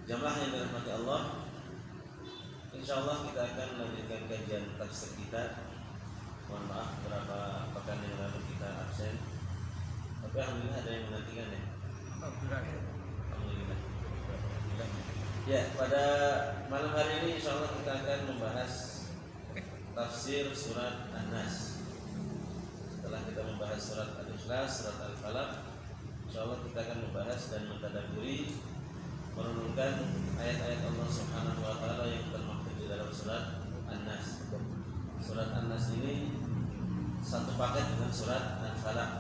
Jamaah yang dirahmati Allah, insyaallah kita akan melanjutkan kajian tafsir kita. Mohon maaf beberapa pekan yang lalu kita absen, tapi alhamdulillah ada yang menantikan ya. Alhamdulillah. Ya, pada malam hari ini insyaallah kita akan membahas tafsir surat An-Nas. Setelah kita membahas surat Al-Ikhlas, surat Al-Falaq, insyaallah kita akan membahas dan mentadabburi, merenungkan ayat-ayat Allah Subhanahu wa taala yang termaktub di dalam surat An-Nas. Surat An-Nas ini satu paket dengan surat Al-Falaq.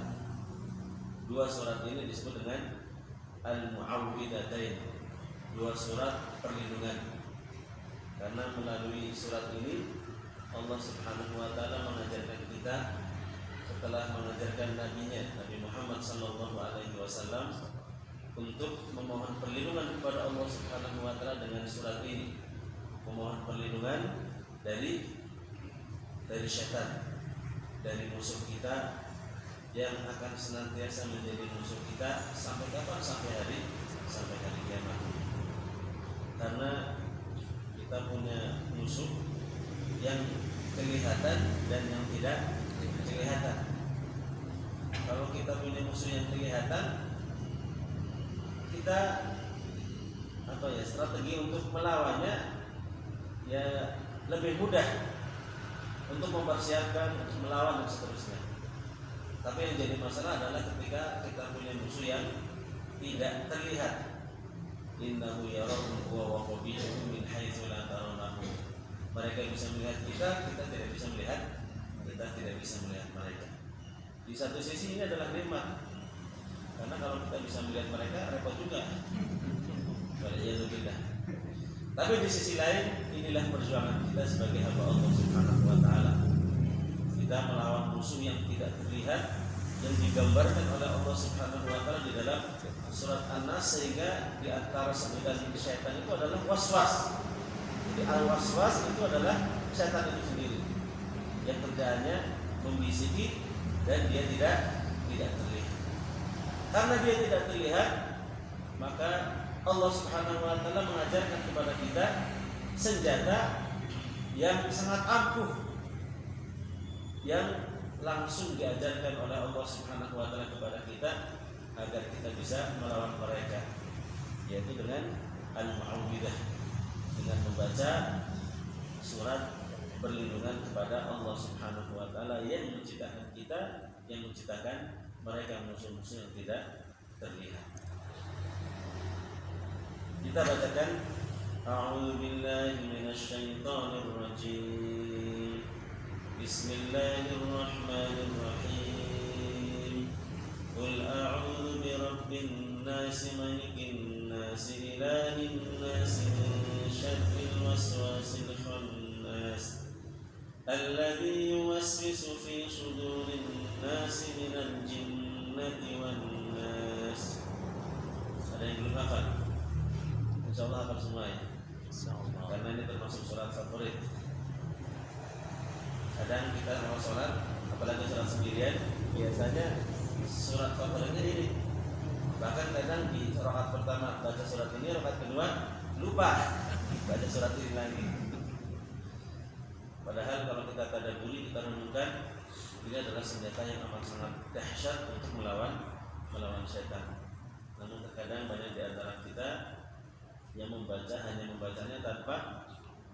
Dua surat ini disebut dengan Al-Mu'awwidhatain, dua surat perlindungan. Karena melalui surat ini Allah Subhanahu wa taala mengajarkan kita, setelah mengajarkan nabinya Nabi Muhammad sallallahu alaihi wasallam, untuk memohon perlindungan kepada Allah Subhanahu wa taala dengan surat ini. Memohon perlindungan dari syaitan, dari musuh kita yang akan senantiasa menjadi musuh kita sampai kapan? Sampai hari kiamat. Karena kita punya musuh yang kelihatan dan yang tidak kelihatan. Kalau kita punya musuh yang kelihatan, kita strategi untuk melawannya ya lebih mudah, untuk mempersiapkan melawan dan seterusnya. Tapi yang jadi masalah adalah ketika kita punya musuh yang tidak terlihat. Innahu yarakum wa qabiluhum min haitsu la tarawnahu. Mereka bisa melihat kita tidak bisa melihat, kita tidak bisa melihat mereka. Di satu sisi ini adalah nikmat, karena kalau kita bisa melihat mereka repot juga. Waliyadzubillah. Tapi di sisi lain, inilah perjuangan kita sebagai hamba Allah Subhanahu wa taala. Kita melawan musuh yang tidak terlihat, yang digambarkan oleh Allah Subhanahu wa taala di dalam surat An-Nas, sehingga di antara sebutan syaitan itu adalah waswas. Jadi al-waswas itu adalah syaitan itu sendiri, yang kerjaannya membisiki dan dia tidak terlihat. Karena dia tidak terlihat, maka Allah Subhanahu wa taala mengajarkan kepada kita senjata yang sangat ampuh, yang langsung diajarkan oleh Allah Subhanahu wa taala kepada kita agar kita bisa melawan mereka, yaitu dengan Al-Mu'awwidah, dengan membaca surat perlindungan kepada Allah Subhanahu wa taala yang menciptakan kita, yang menciptakan mereka musuh-musuh yang tidak terlihat. Kita bacakan A'udzu billahi minasy syaithanir rajim. Bismillahirrahmanirrahim. Qul a'udzu birabbin nas, malikin nas, ilahin nas, min syarril waswasil khannas, alladzi yuwaswisu fi sudurin nas minal jinnati wan nas. Ada yang belum hafal? Insyaallah hafal semua ya. Insyaallah. Karena ini termasuk surat favorit. Kadang kita kalau sholat, apalagi sholat sendirian, biasanya surat favoritnya ini. Bahkan kadang di rakaat pertama baca surat ini, rakaat kedua lupa baca surat ini lagi. Padahal kalau kita tadabburi, kita renungkan, ini adalah senjata yang amat sangat dahsyat untuk melawan syaitan. Namun terkadang banyak di antara kita yang hanya membacanya tanpa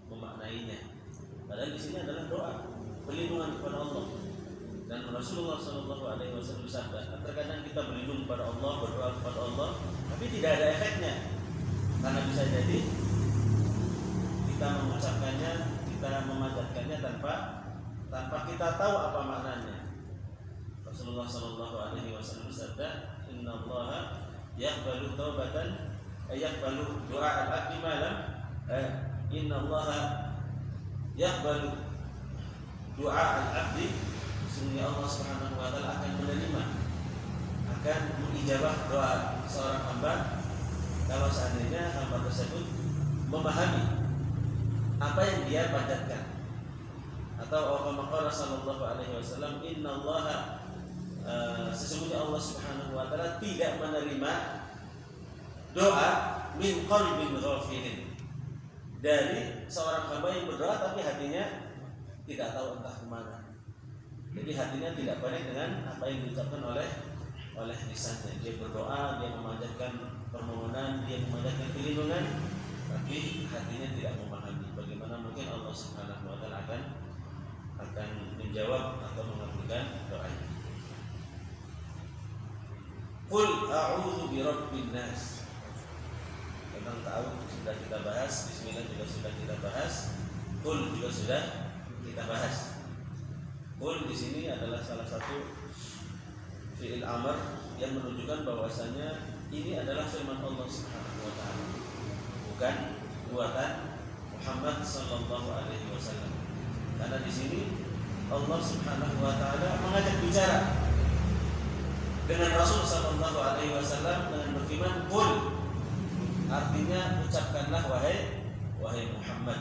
memaknainya. Padahal di sini adalah doa perlindungan kepada Allah. Dan Rasulullah SAW bersabda, terkadang kita berlindung kepada Allah, berdoa kepada Allah, tapi tidak ada efeknya. Karena bisa jadi kita mengucapkannya, kita memanjatkannya tanpa kita tahu apa maknanya. Rasulullah SAW bersabda, Inna Allah yaqbalu taubatan, yaqbalu doa al-abdi malam, Inna Allah yaqbalu doa al-abdi, sesungguhnya Allah Subhanahu wa taala akan menerima, akan mengijabah doa seorang hamba kalau seandainya hamba tersebut memahami apa yang dia panjatkan. Atau Qala sallallahu alaihi wasallam, innallaha, sesungguhnya Allah Subhanahu wa taala tidak menerima doa min qalbin ghafilin, dari seorang hamba yang berdoa tapi hatinya tidak tahu entah kemana. Jadi hatinya tidak connect dengan apa yang diucapkan oleh lisannya. Dia berdoa, dia memanjatkan permohonan, dia memanjatkan perlindungan, tapi hatinya tidak memahami bagaimana mungkin Allah Subhanahu wa taala akan menjawab atau mengabulkan doanya. Qul a'udzu birabbin nas. Tentang ta'awudz sudah kita bahas, bismillah juga sudah kita bahas, qul juga sudah kita bahas. Qul di sini adalah salah satu fi'il amr yang menunjukkan bahwasanya ini adalah firman Allah Subhanahu wa taala, bukan buatan Muhammad sallallahu alaihi wasallam. Karena di sini Allah Subhanahu wa taala mengajak bicara dengan Rasul sallallahu alaihi wasallam dengan berfirman qul, artinya ucapkanlah wahai Muhammad.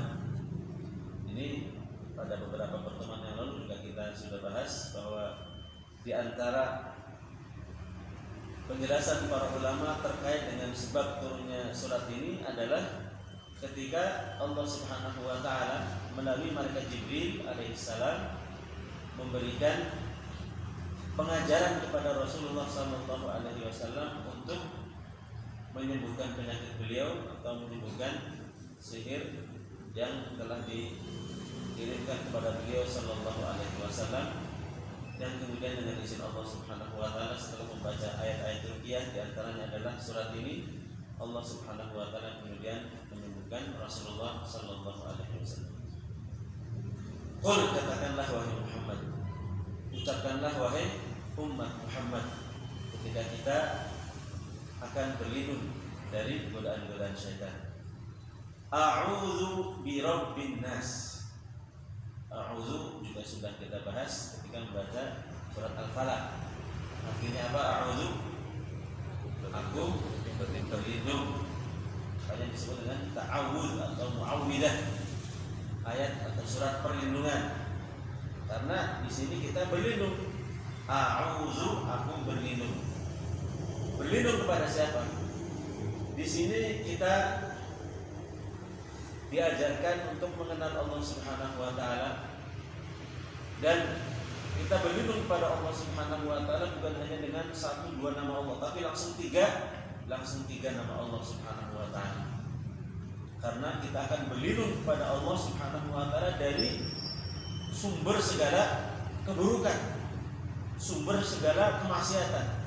Ini pada beberapa pertemuan yang lalu juga kita sudah bahas bahwa di antara penjelasan para ulama terkait dengan sebab turunnya surat ini adalah ketika Allah Subhanahu wa taala melalui malaikat Jibril alaihissalam memberikan pengajaran kepada Rasulullah sallallahu alaihi wasallam untuk menyembuhkan penyakit beliau atau menyembuhkan sihir yang telah dikirimkan kepada beliau sallallahu alaihi wasallam, yang kemudian dengan izin Allah Subhanahu wa taala setelah membaca ayat-ayat ruqyah di antaranya adalah surat ini, Allah Subhanahu wa taala kemudian menyembuhkan Rasulullah sallallahu alaihi wasallam. Qul, katakanlah wahai Muhammad, ucapkanlah wahai umat Muhammad, ketika kita akan berlindung dari godaan-godaan syaitan. A'udzu birabbin nas. A'udzu juga sudah kita bahas ketika membaca surat Al-Falaq. Artinya apa a'udzu? Aku berlindung. Makanya disebut dengan ta'awudz atau mu'awwidah, ayat atau surat perlindungan. Karena di sini kita berlindung. A'udzu, aku berlindung. Berlindung kepada siapa? Di sini kita diajarkan untuk mengenal Allah Subhanahu wa taala, dan kita berlindung kepada Allah Subhanahu wa taala bukan hanya dengan 1-2 nama Allah, tapi langsung tiga nama Allah Subhanahu wa taala. Karena kita akan berlindung kepada Allah Subhanahu wa taala dari sumber segala keburukan, sumber segala kemaksiatan,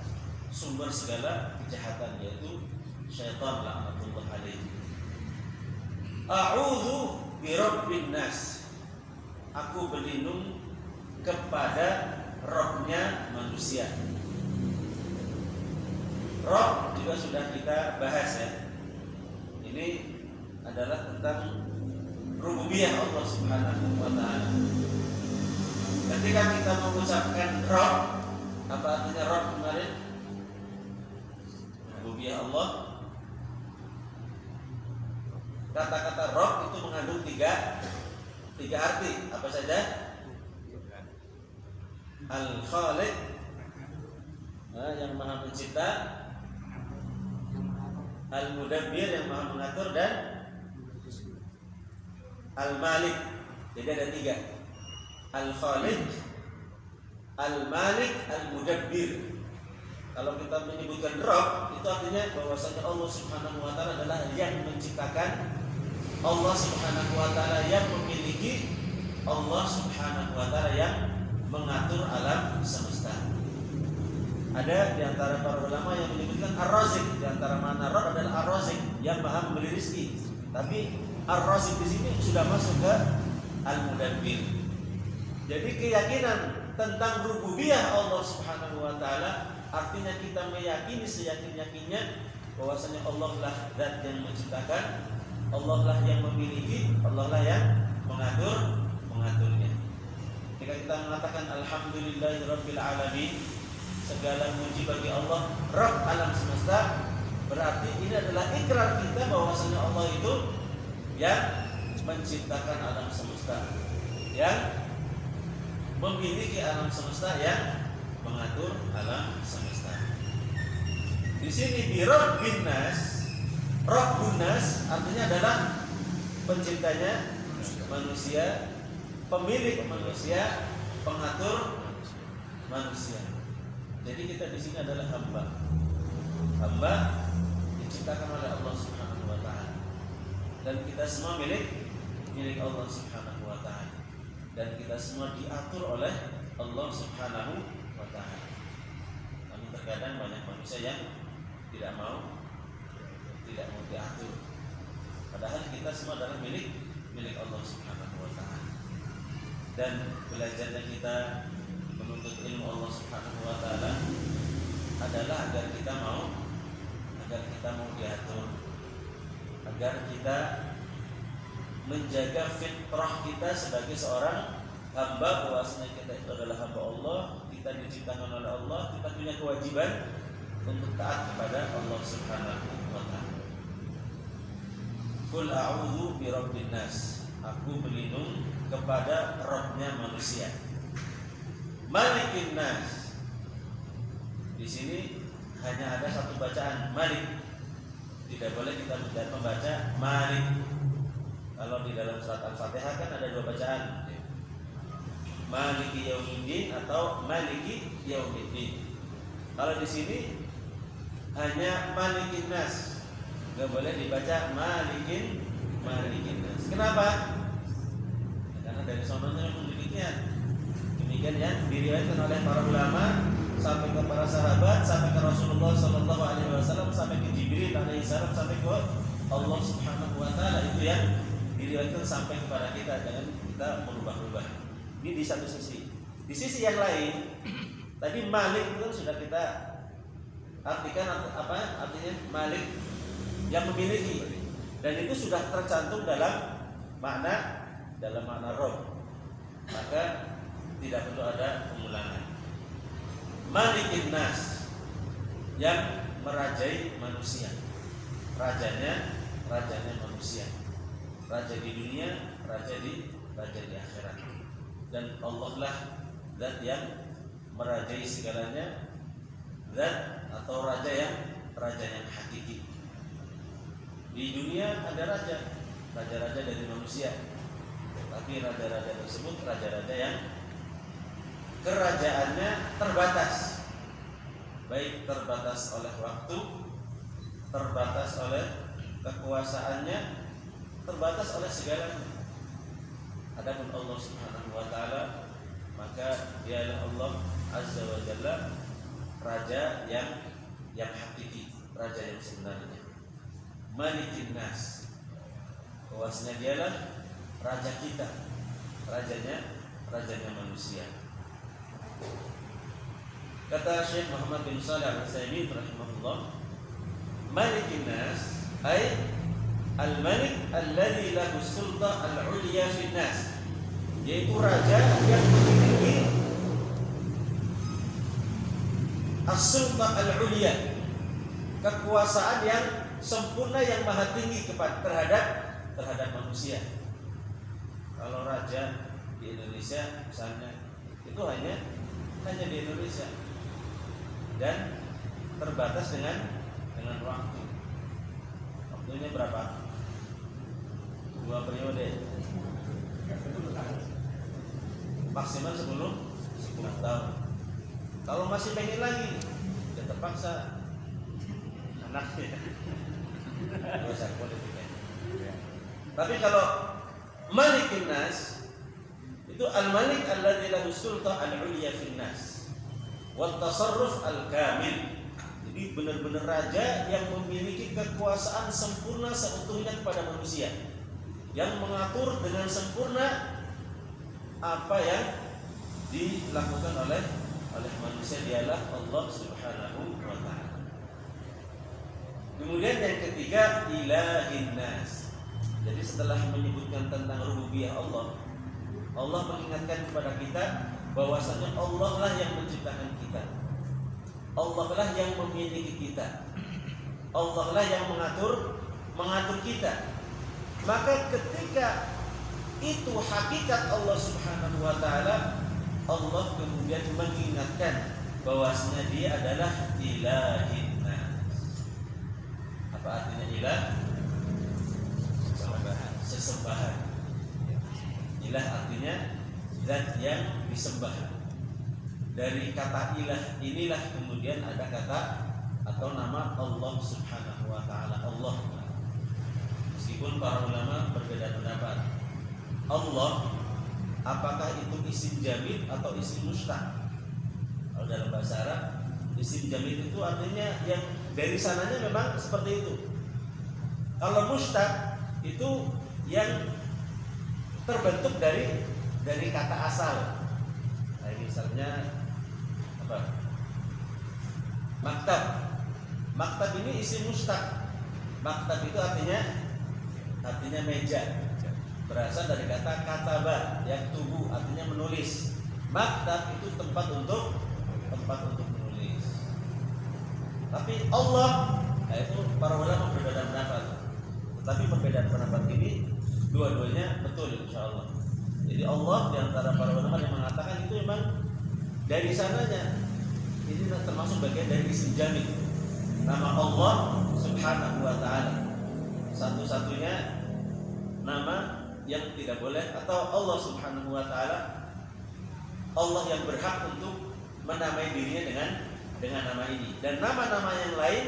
sumber segala kejahatan, yaitu syaitan laknatullah alaihi. A'udzu birabbin nas. Aku berlindung kepada Rabbnya manusia. Rabb juga sudah kita bahas ya. Ini adalah tentang rububiyah Allah Subhanahu wa taala. Ketika kita mengucapkan Rabb, apa artinya Rabb kemarin? Rububiyah Allah. Kata-kata Rabb itu mengandung tiga arti. Apa saja? Al-Khaliq, yang maha pencipta, Al-Mudabbir, yang maha mengatur, dan Al-Malik. Jadi ada 3: Al-Khaliq, Al-Malik, Al-Mudabbir. Kalau kita menyebutkan Rabb, itu artinya bahwasanya Allah Subhanahu wa taala adalah yang menciptakan, Allah Subhanahu wa taala yang memiliki, Allah Subhanahu wa taala yang mengatur alam semesta. Ada di antara para ulama yang menyebutkan Ar-Razik, di antara makna Rabb adalah Ar-Razik, yang maha memberi rezeki. Tapi Ar-Razik di sini sudah masuk ke Al-Mudabbir. Jadi keyakinan tentang rububiyah Allah Subhanahu wa taala artinya kita meyakini seyakin-yakinnya bahwasanya Allah lah zat yang menciptakan, Allah lah yang memiliki, Allah lah yang mengaturnya. Ketika kita mengatakan alhamdulillahirabbil alamin, segala puji bagi Allah Rabb alam semesta, berarti ini adalah ikrar kita bahwasanya Allah itu yang menciptakan alam semesta, yang memiliki alam semesta, yang mengatur alam semesta. Di sini birabbin nas, Rabbun nas artinya adalah penciptanya manusia, pemilik manusia, pengatur manusia. Jadi kita di sini adalah hamba. Hamba diciptakan oleh Allah Subhanahu wa taala. Dan kita semua milik Allah Subhanahu wa taala. Dan kita semua diatur oleh Allah Subhanahu wa taala. Namun terkadang banyak manusia yang tidak mau diatur. Padahal kita semua adalah milik Allah Subhanahu wa taala. Dan belajarnya kita menuntut ilmu Allah Subhanahu wa taala adalah agar kita mau diatur, agar kita menjaga fitrah kita sebagai seorang hamba, bahwasanya kita itu adalah hamba Allah, kita diciptakan oleh Allah, kita punya kewajiban untuk taat kepada Allah Subhanahu wa taala. Qul a'udzu birabbin nas. Aku berlindung kepada Rabbnya manusia. Malikin nas. Di sini hanya ada satu bacaan, Malik. Tidak boleh kita membaca Malik. Kalau di dalam surat Al-Fatihah kan ada dua bacaan, Maliki Yaumiddin atau Maliki Yaumiddin. Kalau di sini hanya Malikin nas. Gak boleh dibaca Malikin nas. Kenapa? Karena dari sononya memang demikian yang diriwayatkan oleh para ulama sampai ke para sahabat, sampai ke Rasulullah Sallallahu Alaihi Wasallam, sampai ke Jibril alaihi salam, sampai ke Allah Subhanahu Wa Taala. Itu yang diriwayatkan sampai kepada kita. Jangan kita merubah-rubah. Ini di satu sisi. Di sisi yang lain, tadi Malik itu sudah kita artikan apa artinya Malik, yang memiliki, dan itu sudah tercantum dalam makna Rob, maka tidak perlu ada pengulangan. Malikin nas, yang merajai manusia, rajanya manusia, raja di dunia, raja di akhirat. Dan Allah lah zat yang merajai segalanya, zat atau raja yang hakiki. Di dunia ada raja-raja dari manusia, tapi raja-raja tersebut raja-raja yang kerajaannya terbatas, baik terbatas oleh waktu, terbatas oleh kekuasaannya, terbatas oleh segalanya. Adapun Allah Subhanahu wa taala, maka dialah Allah Azza wa Jalla, raja yang hakiki, raja yang sebenarnya. Malikin nas, bahwasanya dialah raja kita, rajanya manusia. Kata Syekh Muhammad bin Shalih Al-Utsaimin rahimahullah, Malikin nas ay al-malik alladzi lahu sulta al-ulya fin nas, yaitu raja yang memiliki as-sulta al-ulya, kekuasaan yang sempurna, yang maha tinggi terhadap manusia. Kalau raja di Indonesia misalnya, itu hanya di Indonesia dan terbatas dengan waktu. Waktunya berapa? 2 periode, maksimal 10 tahun. Kalau masih pengen lagi, ya terpaksa anaknya urusan politiknya. Tapi kalau Malikin nas itu al-malik alladzi lahu sulta al-ulya fin nas wa tasarruf al-kamil. Jadi benar-benar raja yang memiliki kekuasaan sempurna seutuhnya kepada manusia, yang mengatur dengan sempurna apa yang dilakukan oleh manusia. Dialah Allah Subhanahu wa taala. Kemudian yang ketiga, ilahin nas. Jadi setelah menyebutkan tentang rububiyah Allah mengingatkan kepada kita bahwasanya Allah lah yang menciptakan kita, Allah lah yang memiliki kita, Allah lah yang mengatur kita. Maka ketika itu hakikat Allah Subhanahu wa taala, Allah kemudian mengingatkan bahwasanya Dia adalah ilahin nas, Apa artinya ilah? Sesembahan. Ilah artinya zat yang disembah. Dari kata ilah inilah kemudian ada kata atau nama Allah Subhanahu wa taala, Allah. Meskipun para ulama berbeda pendapat. Allah apakah itu isim jamid atau isim mustaq? Kalau dalam bahasa Arab, isim jamid itu artinya yang dari sananya memang seperti itu. Kalau mustaq itu yang terbentuk dari kata asal. Nah, misalnya apa? Maktab. Maktab ini isim mustaq. Maktab itu artinya meja. Berasal dari kata kataba, yang tubuh artinya menulis. Maktab itu tempat untuk menulis. Tapi Allah, itu para ulama berbeda pendapat. Tetapi perbedaan pendapat ini dua-duanya betul insyaallah. Jadi Allah di antara para ulama yang mengatakan itu memang dari sananya ini termasuk bagian dari isim jamid. Nama Allah Subhanahu wa taala. Satu-satunya nama yang tidak boleh, atau Allah Subhanahu wa taala Allah yang berhak untuk menamai dirinya dengan nama ini. Dan nama-nama yang lain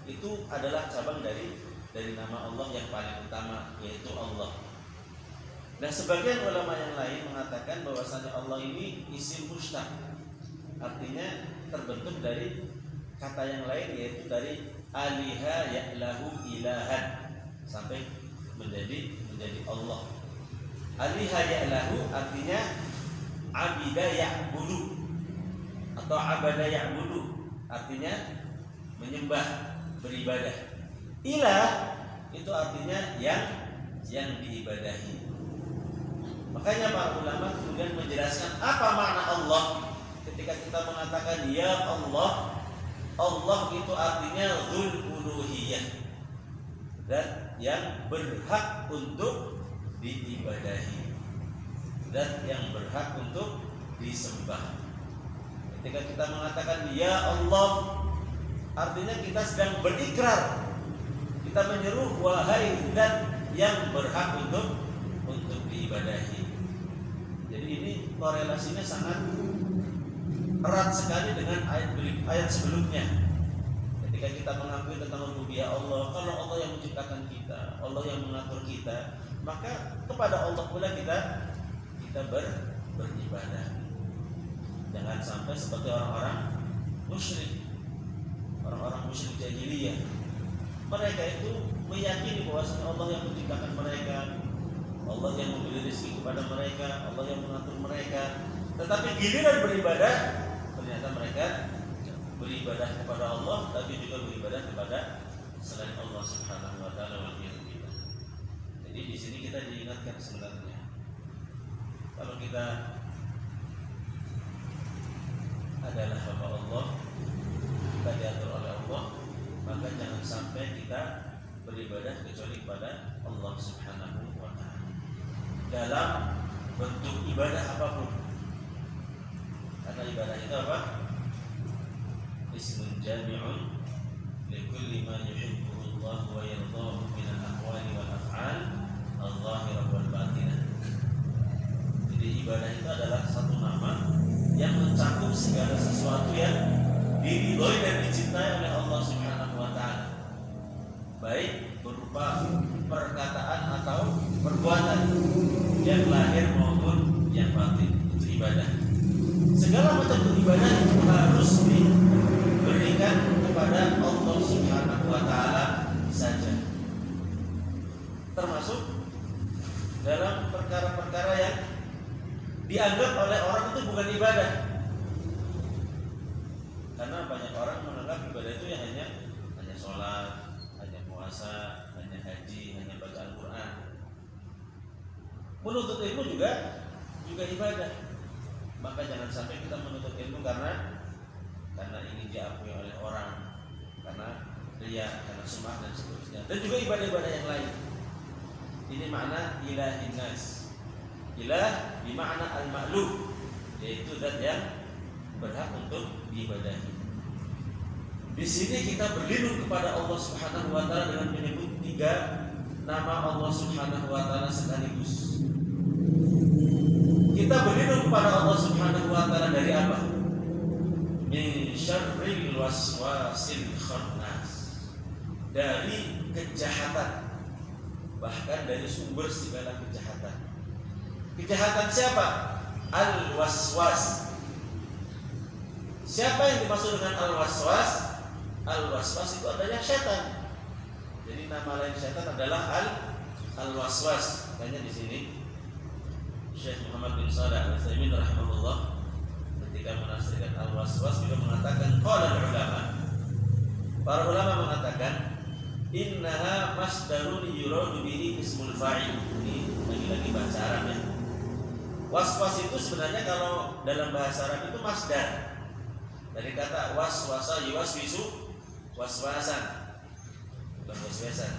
itu adalah cabang dari nama Allah yang paling utama, yaitu Allah. Nah, sebagian ulama yang lain mengatakan bahwasanya Allah ini isim mustaq, artinya terbentuk dari kata yang lain, yaitu dari aliha ya'lahu ilahan sampai menjadi Allah. Aliha ya'lahu artinya abida ya'budu atau abada ya'budu, artinya menyembah, beribadah. Ilah itu artinya yang diibadahi. Makanya para ulama kemudian menjelaskan apa makna Allah ketika kita mengatakan ya Allah. Allah itu artinya dzul uluhiyah, zat yang berhak untuk diibadahi, zat yang berhak untuk disembah. Ketika kita mengatakan ya Allah, artinya kita sedang berikrar, kita menyeru wahai zat yang berhak untuk diibadahi. Jadi ini korelasinya sangat erat sekali dengan ayat sebelumnya. Ketika kita mengakui tentang rububiyah Allah, kalau Allah yang menciptakan kita, Allah yang mengatur kita, maka kepada Allah pula kita beribadah. Jangan sampai seperti orang-orang musyrik jahiliyah. Mereka itu meyakini bahwasanya Allah yang menciptakan mereka, Allah yang memberi rezeki kepada mereka, Allah yang mengatur mereka. Tetapi giliran beribadah, ternyata mereka beribadah kepada Allah, tapi juga beribadah kepada selain Allah Subhanahu wa taala. Jadi di sini kita diingatkan sebenarnya, kalau kita adalah hamba Allah, kita diatur oleh Allah, maka jangan sampai kita beribadah kecuali kepada Allah Subhanahu wa taala dalam bentuk ibadah apapun. Karena ibadah itu apa? Ismun jami'un likulli ma yuhibbuhu Allah wa yardahu min al-aqwali wal af'al al-zahirah wal batinah. Jadi ibadah itu adalah satu nama yang mencakup segala sesuatu yang diridhoi dan dicintai oleh Allah Subhanahu wa taala, baik berupa perkataan atau perbuatan yang lahir maupun yang batin. Itu ibadah. Segala macam ibadah itu harus diberikan kepada Allah Subhanahu wa taala saja. Termasuk dalam perkara-perkara yang dianggap oleh orang itu bukan ibadah. Karena banyak orang menganggap ibadah itu yang hanya sholat, hanya puasa, hanya haji, hanya baca Al-Quran. Menuntut ilmu juga ibadah. Maka jangan sampai kita menuntut ilmu karena ingin diakui oleh orang, karena riya, karena sum'ah dan seterusnya. Dan juga ibadah-ibadah yang lain. Ini makna ilahin nas. Ilah bermakna al-ma'luh, yaitu zat yang berhak untuk diibadahi. Di sini kita berlindung kepada Allah Subhanahu wa taala dengan menyebut 3 nama Allah Subhanahu wa taala sekaligus. Kita berlindung kepada Allah Subhanahu wa taala dari apa? Min syarril waswasil khannas. Dari kejahatan, bahkan dari sumber segala kejahatan. Kejahatan siapa? Al-waswas. Siapa yang dimaksud dengan al-waswas? Al-waswas itu adalah syaitan. Jadi nama lain syaitan adalah al-waswas. Makanya di sini Syekh Muhammad bin Shalih Al-Utsaimin rahimahullah ketika menafsirkan al-waswas juga mengatakan qala ulama. Para ulama mengatakan innaha masdarun yuradu bihi ismul fa'il. Ini lagi-lagi bahasa Arab ya. Waswas itu sebenarnya kalau dalam bahasa Arab itu masdar. Dari kata waswasa yuwaswisu waswasan. Bukan waswasan.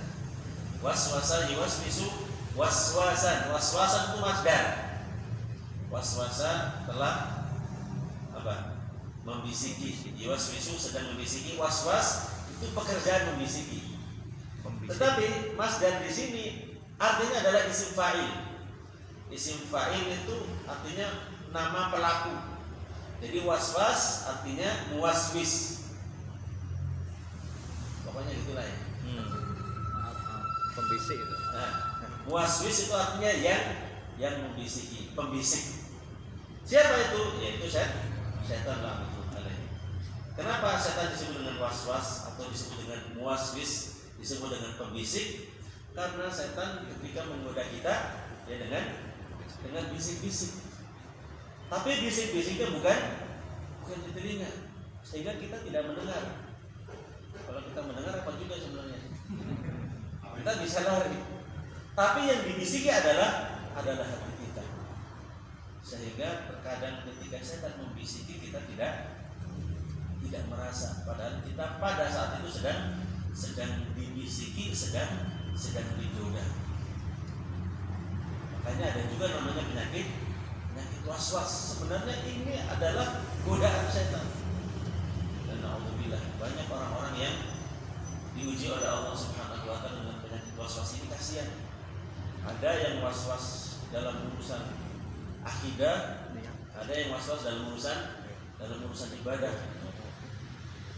Waswasa yuwaswisu waswasan. Waswasan itu masdar. Waswasa telah apa? Membisiki. Yuwaswisu sedang membisiki. Waswas itu pekerjaan membisiki. Tetapi masdar di sini artinya adalah isim fa'il. Isim fa'il itu artinya nama pelaku. Jadi waswas artinya muwaswis. Pokoknya gitulah ya. Pembisik itu. Nah, muwaswis itu artinya yang membisiki, pembisik. Siapa itu? Yaitu syaitan lah. Kenapa syaitan disebut dengan waswas atau disebut dengan muwaswis, disebut dengan pembisik? Karena syaitan ketika menggoda kita ya dengan bisik-bisik. Tapi bisik-bisiknya bukan di telinga, sehingga kita tidak mendengar. Kalau kita mendengar apa juga sebenarnya? Kita bisa lari. Tapi yang dibisiki adalah hati kita. Sehingga terkadang ketika setan membisiki kita tidak merasa, padahal kita pada saat itu sedang dibisiki, sedang digoda. Makanya ada juga namanya penyakit waswas. Sebenarnya ini adalah godaan setan. Dan alhamdulillah banyak orang-orang yang diuji oleh Allah Subhanahu wa taala dengan penyakit waswas ini. Kasihan. Ada yang waswas dalam urusan akidah, ada yang waswas dalam urusan ibadah.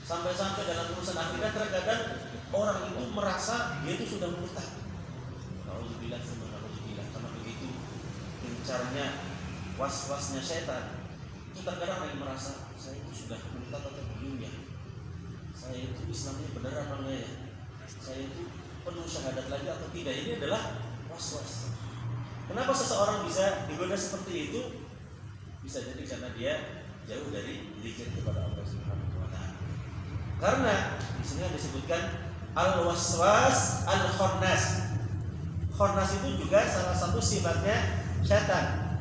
Sampai-sampai dalam urusan akidah terkadang orang itu merasa dia itu sudah murtad. Alhamdulillah, karena begitu gencarnya waswasnya setan, itu terkadang yang merasa saya itu sudah murtad atau belum ya, saya itu Islamnya benar apa enggak ya, saya itu penuh syahadat lagi atau tidak. Ini adalah waswas. Kenapa seseorang bisa digoda seperti itu? Bisa jadi karena dia jauh dari zikir kepada Allah Subhanahu wa taala. Karena di sini disebutkan al-waswas al-khannas. Khannas itu juga salah satu sifatnya setan.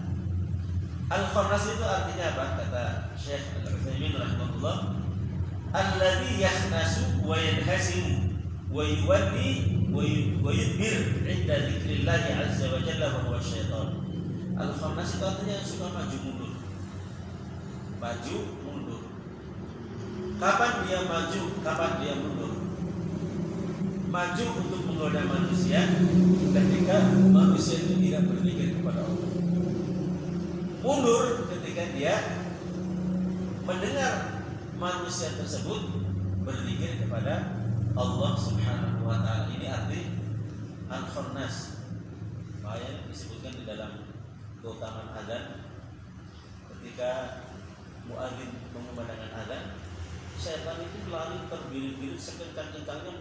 Al-khannas itu artinya apa? Kata Syekh Al-Utsaimin rahimahullah, alladzi yakhnasu wa yanhasimu wa yuwalli wa yudbir 'inda dzikrillah azza wa jalla wa huwa syaitan. Al-khannas itu artinya yang suka maju mundur. Maju mundur. Kapan dia maju, kapan dia mundur? Maju untuk menggoda manusia ketika manusia itu tidak berzikir kepada Allah. Mundur ketika dia mendengar manusia tersebut berzikir kepada Allah Subhanahu wa taala. Ini arti al-khannas. Makanya disebutkan di dalam keutamaan azan ketika muadzin mengumandangkan azan, setan itu berlari terbirit-birit sekencang-kencangnya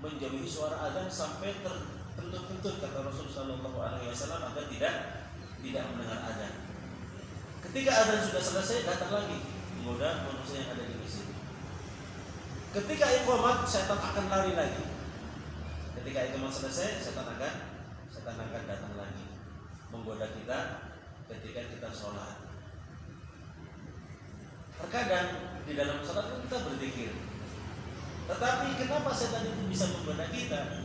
menjauhi suara azan sampai terkentut-kentut, kata Rasulullah sallallahu alaihi wasallam, agar tidak mendengar azan. Ketika azan sudah selesai, datang lagi menggoda manusia yang ada di masjid. Ketika iqamat, setan akan lari lagi. Ketika iqamat selesai, setan akan datang lagi menggoda kita ketika kita sholat. Terkadang di dalam sholat kita berzikir, tetapi kenapa setan itu bisa menggoda kita?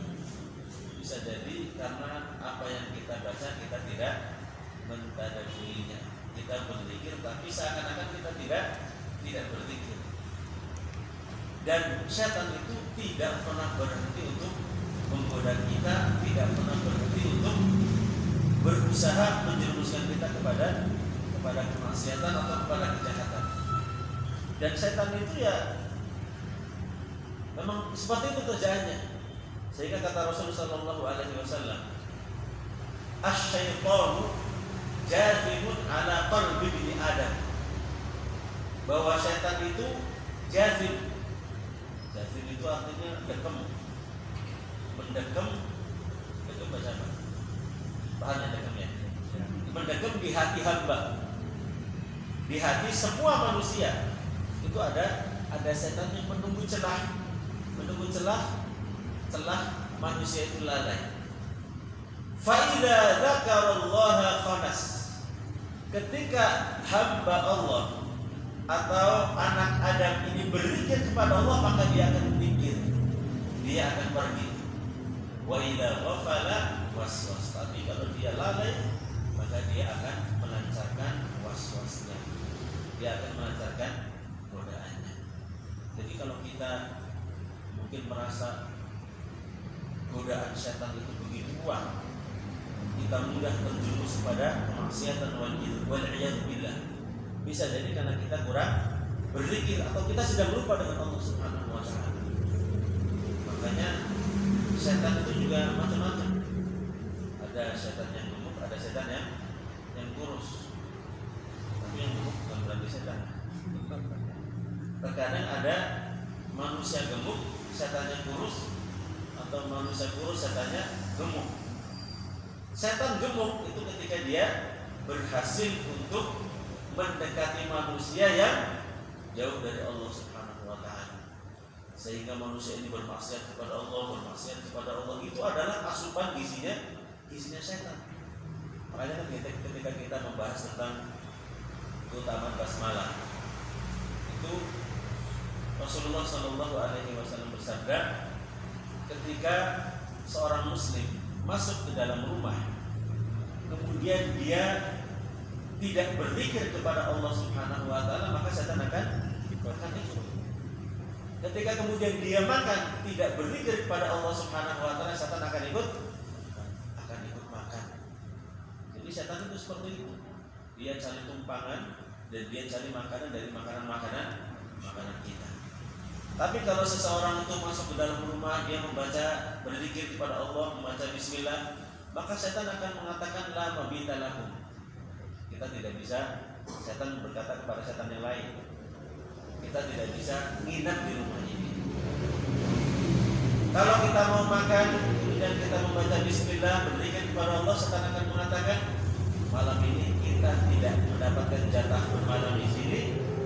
Bisa jadi karena apa yang kita baca kita tidak mentadabburinya. Kita berzikir tapi seakan-akan kita tidak berzikir. Dan setan itu tidak pernah berhenti untuk menggoda kita, tidak pernah berhenti untuk berusaha menjerumuskan kita kepada kemaksiatan atau kepada kejahatan. Dan setan itu ya memang seperti itu kerjaannya. Sehingga kata Rasulullah sallallahu alaihi wasallam, "Asy-syaitanu jathimun ala qalbi ibni Adam." Bahwa setan itu jathim. Jathim itu artinya dekem. Mendekam baca apa? Paham ya dekamnya? Mendekam di hati hamba. Di hati semua manusia itu ada setan yang menunggu celah manusia itu lalai. Fa idza dzakarallaha khanas. Ketika hamba Allah atau anak Adam ini berzikir kepada Allah, maka dia akan berpikir, dia akan pergi. Wa idza ghafala waswas. Tapi kalau dia lalai, maka dia akan melancarkan waswasnya. Dia akan melancarkan godaannya. Jadi kalau kita mungkin merasa godaan setan itu begitu kuat, kita mudah terjerumus pada kemaksiatan wal iyad billah. Bisa jadi karena kita kurang berzikir atau kita sedang lupa dengan Allah Subhanahu wa taala. Makanya setan itu juga macam-macam. Ada setan yang gemuk, ada setan yang kurus. Tapi yang gemuk bukan berarti setan. Terkadang ada manusia gemuk, setannya kurus, atau manusia kurus, setannya gemuk. Setan gemuk itu ketika dia berhasil untuk mendekati manusia yang jauh dari Allah Subhanahu wa taala. Sehingga manusia ini bermaksiat kepada Allah, itu adalah asupan gizinya setan. Makanya ketika kita membahas tentang keutamaan basmalah, itu Rasulullah sallallahu alaihi wasallam bersabda, ketika seorang muslim masuk ke dalam rumah, kemudian dia tidak berzikir kepada Allah Subhanahu wa taala, maka setan akan ikut. Ketika kemudian dia makan, tidak berzikir kepada Allah Subhanahu wa taala, setan akan ikut makan. Jadi setan itu seperti itu. Dia cari tumpangan dan dia cari makanan dari makanan kita. Tapi kalau seseorang itu masuk ke dalam rumah, dia berzikir kepada Allah, membaca bismillah, maka setan akan mengatakan la mabita lakum. Kita tidak bisa, setan berkata kepada setan yang lain, kita tidak bisa nginap di rumah ini. Kalau kita mau makan, kemudian kita membaca bismillah, berzikir kepada Allah, setan akan mengatakan, malam ini kita tidak mendapatkan jatah bermalam di sini,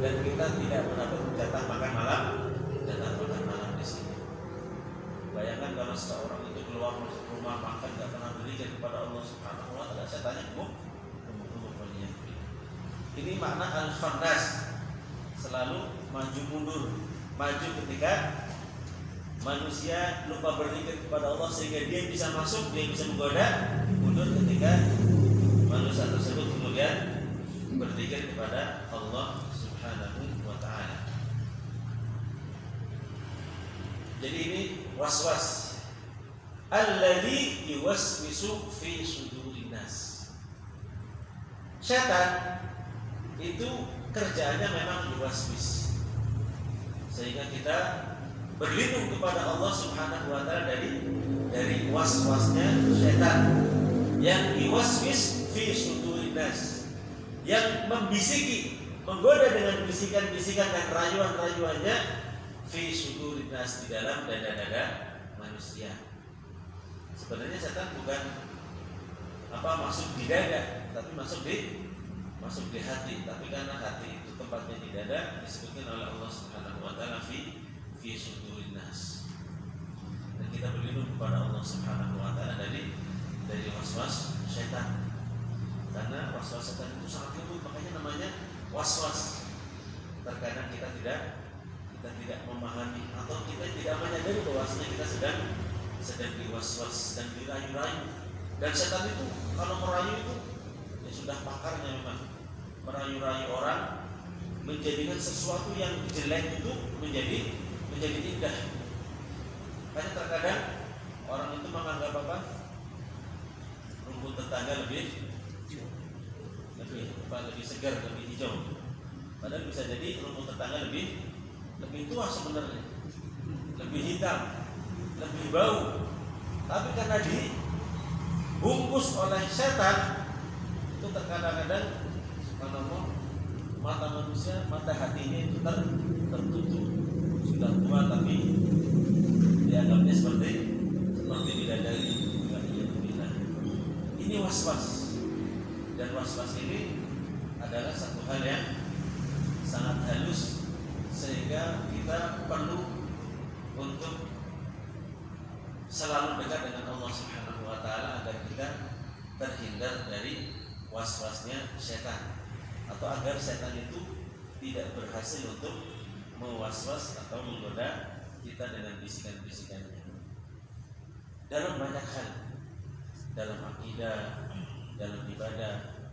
dan kita tidak mendapatkan jatah makan malam di sini. Bayangkan kalau seorang itu keluar masuk rumah makan, tidak pernah berzikir kepada Allah Subhanahu wa taala, setannya gemuk. Ini makna al-khannas, selalu maju mundur, maju ketika manusia lupa berzikir kepada Allah sehingga dia bisa masuk, dia bisa menggoda, mundur ketika manusia tersebut kemudian berzikir kepada Allah Subhanahu wa taala. Jadi ini waswas alladzi yuwaswisu fi sudurin nas. Setan itu kerjaannya memang yuwaswis, sehingga kita berlindung kepada Allah Subhanahu wa taala dari waswasnya setan yang yuwaswis fi sudurin nas, yang membisiki, menggoda dengan bisikan-bisikan dan rayuan-rayuannya fi sudurin nas, di dalam dada-dada manusia. Sebenarnya setan bukan masuk di dada, tapi masuk di hati. Tapi karena hati itu tempatnya di dada, disebutkan oleh Allah Subhanahu wa taala fi sudurin nas. Dan kita berlindung kepada Allah Subhanahu wa taala dari waswas setan. Karena waswas setan itu sangat lembut, makanya namanya waswas. Terkadang kita tidak memahami atau kita tidak menyadari bahwasanya kita sedang diwaswas dan dirayu-rayu. Dan setan itu kalau merayu itu ya sudah pakarnya, memang merayu-rayu orang menjadikan sesuatu yang jelek itu menjadi menjadi indah. Karena terkadang orang itu menganggap apa? Rumput tetangga lebih segar, lebih hijau. Padahal bisa jadi rumput tetangga lebih tua sebenarnya, lebih hitam, lebih bau. Tapi karena dibungkus oleh setan, itu terkadang-kadang mata manusia, mata hatinya itu tertutup. Sudah tua tapi dianggapnya seperti bidadari. Ini was-was, dan was-was ini adalah satu hal yang sangat halus, sehingga kita perlu untuk selalu dekat dengan Allah Subhanahu wa Ta'ala agar kita terhindar dari was-wasnya setan, atau agar setan itu tidak berhasil untuk mewaswas atau menggoda kita dengan bisikan-bisikannya dalam banyak hal, dalam akidah, dalam ibadah.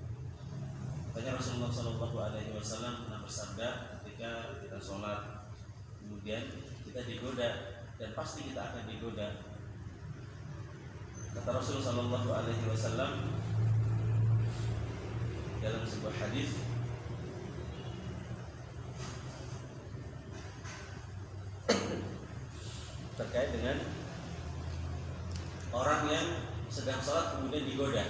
Makanya Rasulullah SAW pernah bersabda ketika kita sholat, kemudian kita digoda, dan pasti kita akan digoda. Kata Rasulullah SAW dalam sebuah hadis, terkait dengan orang yang sedang sholat kemudian digoda.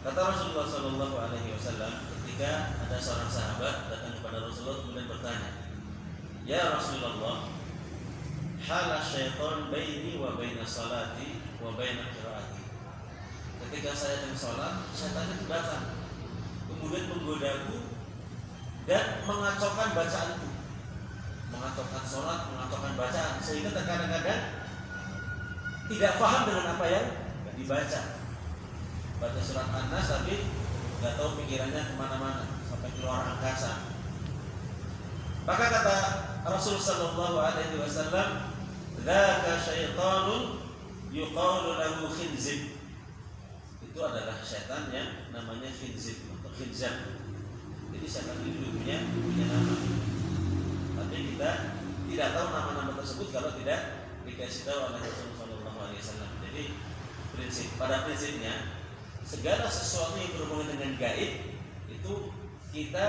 Kata Rasulullah SAW ketika ada seorang sahabat datang kepada Rasulullah kemudian bertanya, "Ya Rasulullah, hala syaitan baini wa baina salati wa baina qiraati." Ketika saya sedang sholat, syaitan itu datang kemudian menggodaku dan mengacaukan bacaanku, mengacaukan sholat, mengacaukan bacaan, sehingga terkadang-kadang tidak paham dengan apa yang dibaca. Baca surat An-Nas tapi nggak tahu pikirannya kemana-mana sampai keluar angkasa. Maka kata Rasul Sallallahu Alaihi Wasallam, "Dzaka syaitanun yuqalu lahu khinzib." Itu adalah setan yang namanya khinzib atau khinzab. Jadi setan itu punya nama, tapi kita tidak tahu nama-nama tersebut kalau tidak dikasih tahu oleh Rasul Sallallahu Alaihi Wasallam. Jadi pada prinsipnya segala sesuatu yang berhubungan dengan gaib itu kita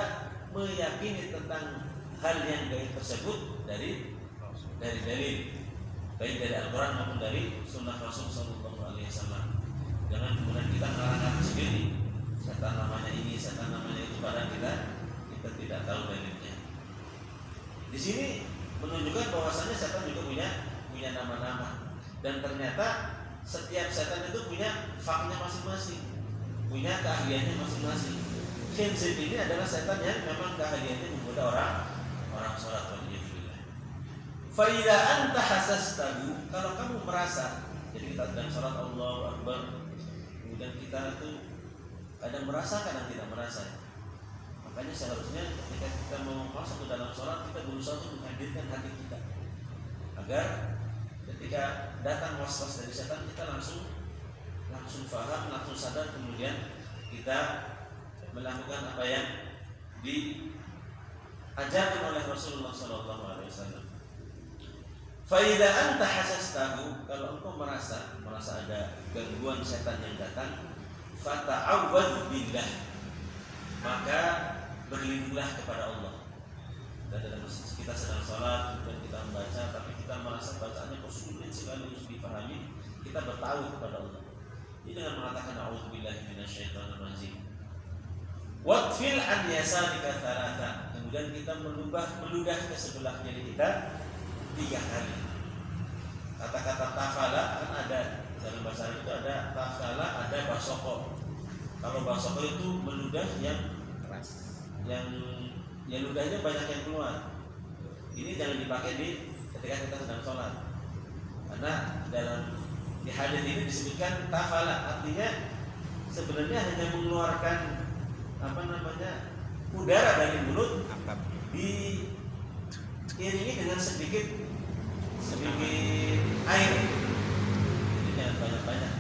meyakini tentang hal yang gaib tersebut dari dalil, baik dari Al-Quran maupun dari Sunnah Rasul Sallallahu Alaihi Wasallam. Jangan kemudian kita ngarang sendiri, setan namanya ini, setan namanya itu, padahal kita tidak tahu dalilnya. Di sini menunjukkan bahwasanya setan juga punya nama-nama, dan ternyata setiap setan itu punya faknya masing-masing, punya keahliannya masing-masing. Khinzib ini adalah setan yang memang keahliannya menggoda orang sholat. Fa idza anta hasastahu, kalau kamu merasa, jadi kita sedang sholat Allahu Akbar, kemudian kita itu kadang merasa, kadang tidak merasa. Makanya seharusnya ketika kita mau masuk ke dalam sholat, kita berusaha untuk menghadirkan hati kita, agar ketika datang was-was dari setan, kita langsung paham, langsung sadar, kemudian kita melakukan apa yang diajarkan oleh Rasulullah SAW. Fa idza anta hasastahu, kalau engkau merasa ada gangguan setan yang datang, fata'awwadz billah, maka berlindunglah kepada Allah. Kita sedang sholat, kemudian kita membaca, tapi kita merasa bacaannya kok sulit sekali untuk dipahami, kita bertaruh kepada Allah. Ini dengan mengatakan a'udzubillahi minasyaitonir rajim. Watfil an yasarika thalatha, kemudian kita meludah ke sebelah kiri kita 3 kali. Kata-kata tafala kan ada dalam bahasa Arab, itu ada tafala, ada basoko. Kalau basoko itu meludah yang keras, yang ludahnya banyak yang keluar. Ini jangan dipakai ketika kita sedang sholat, karena di hadis ini disebutkan tafala, artinya sebenarnya hanya mengeluarkan udara dari mulut, diiringi dengan sedikit air. Jadi jangan banyak-banyak.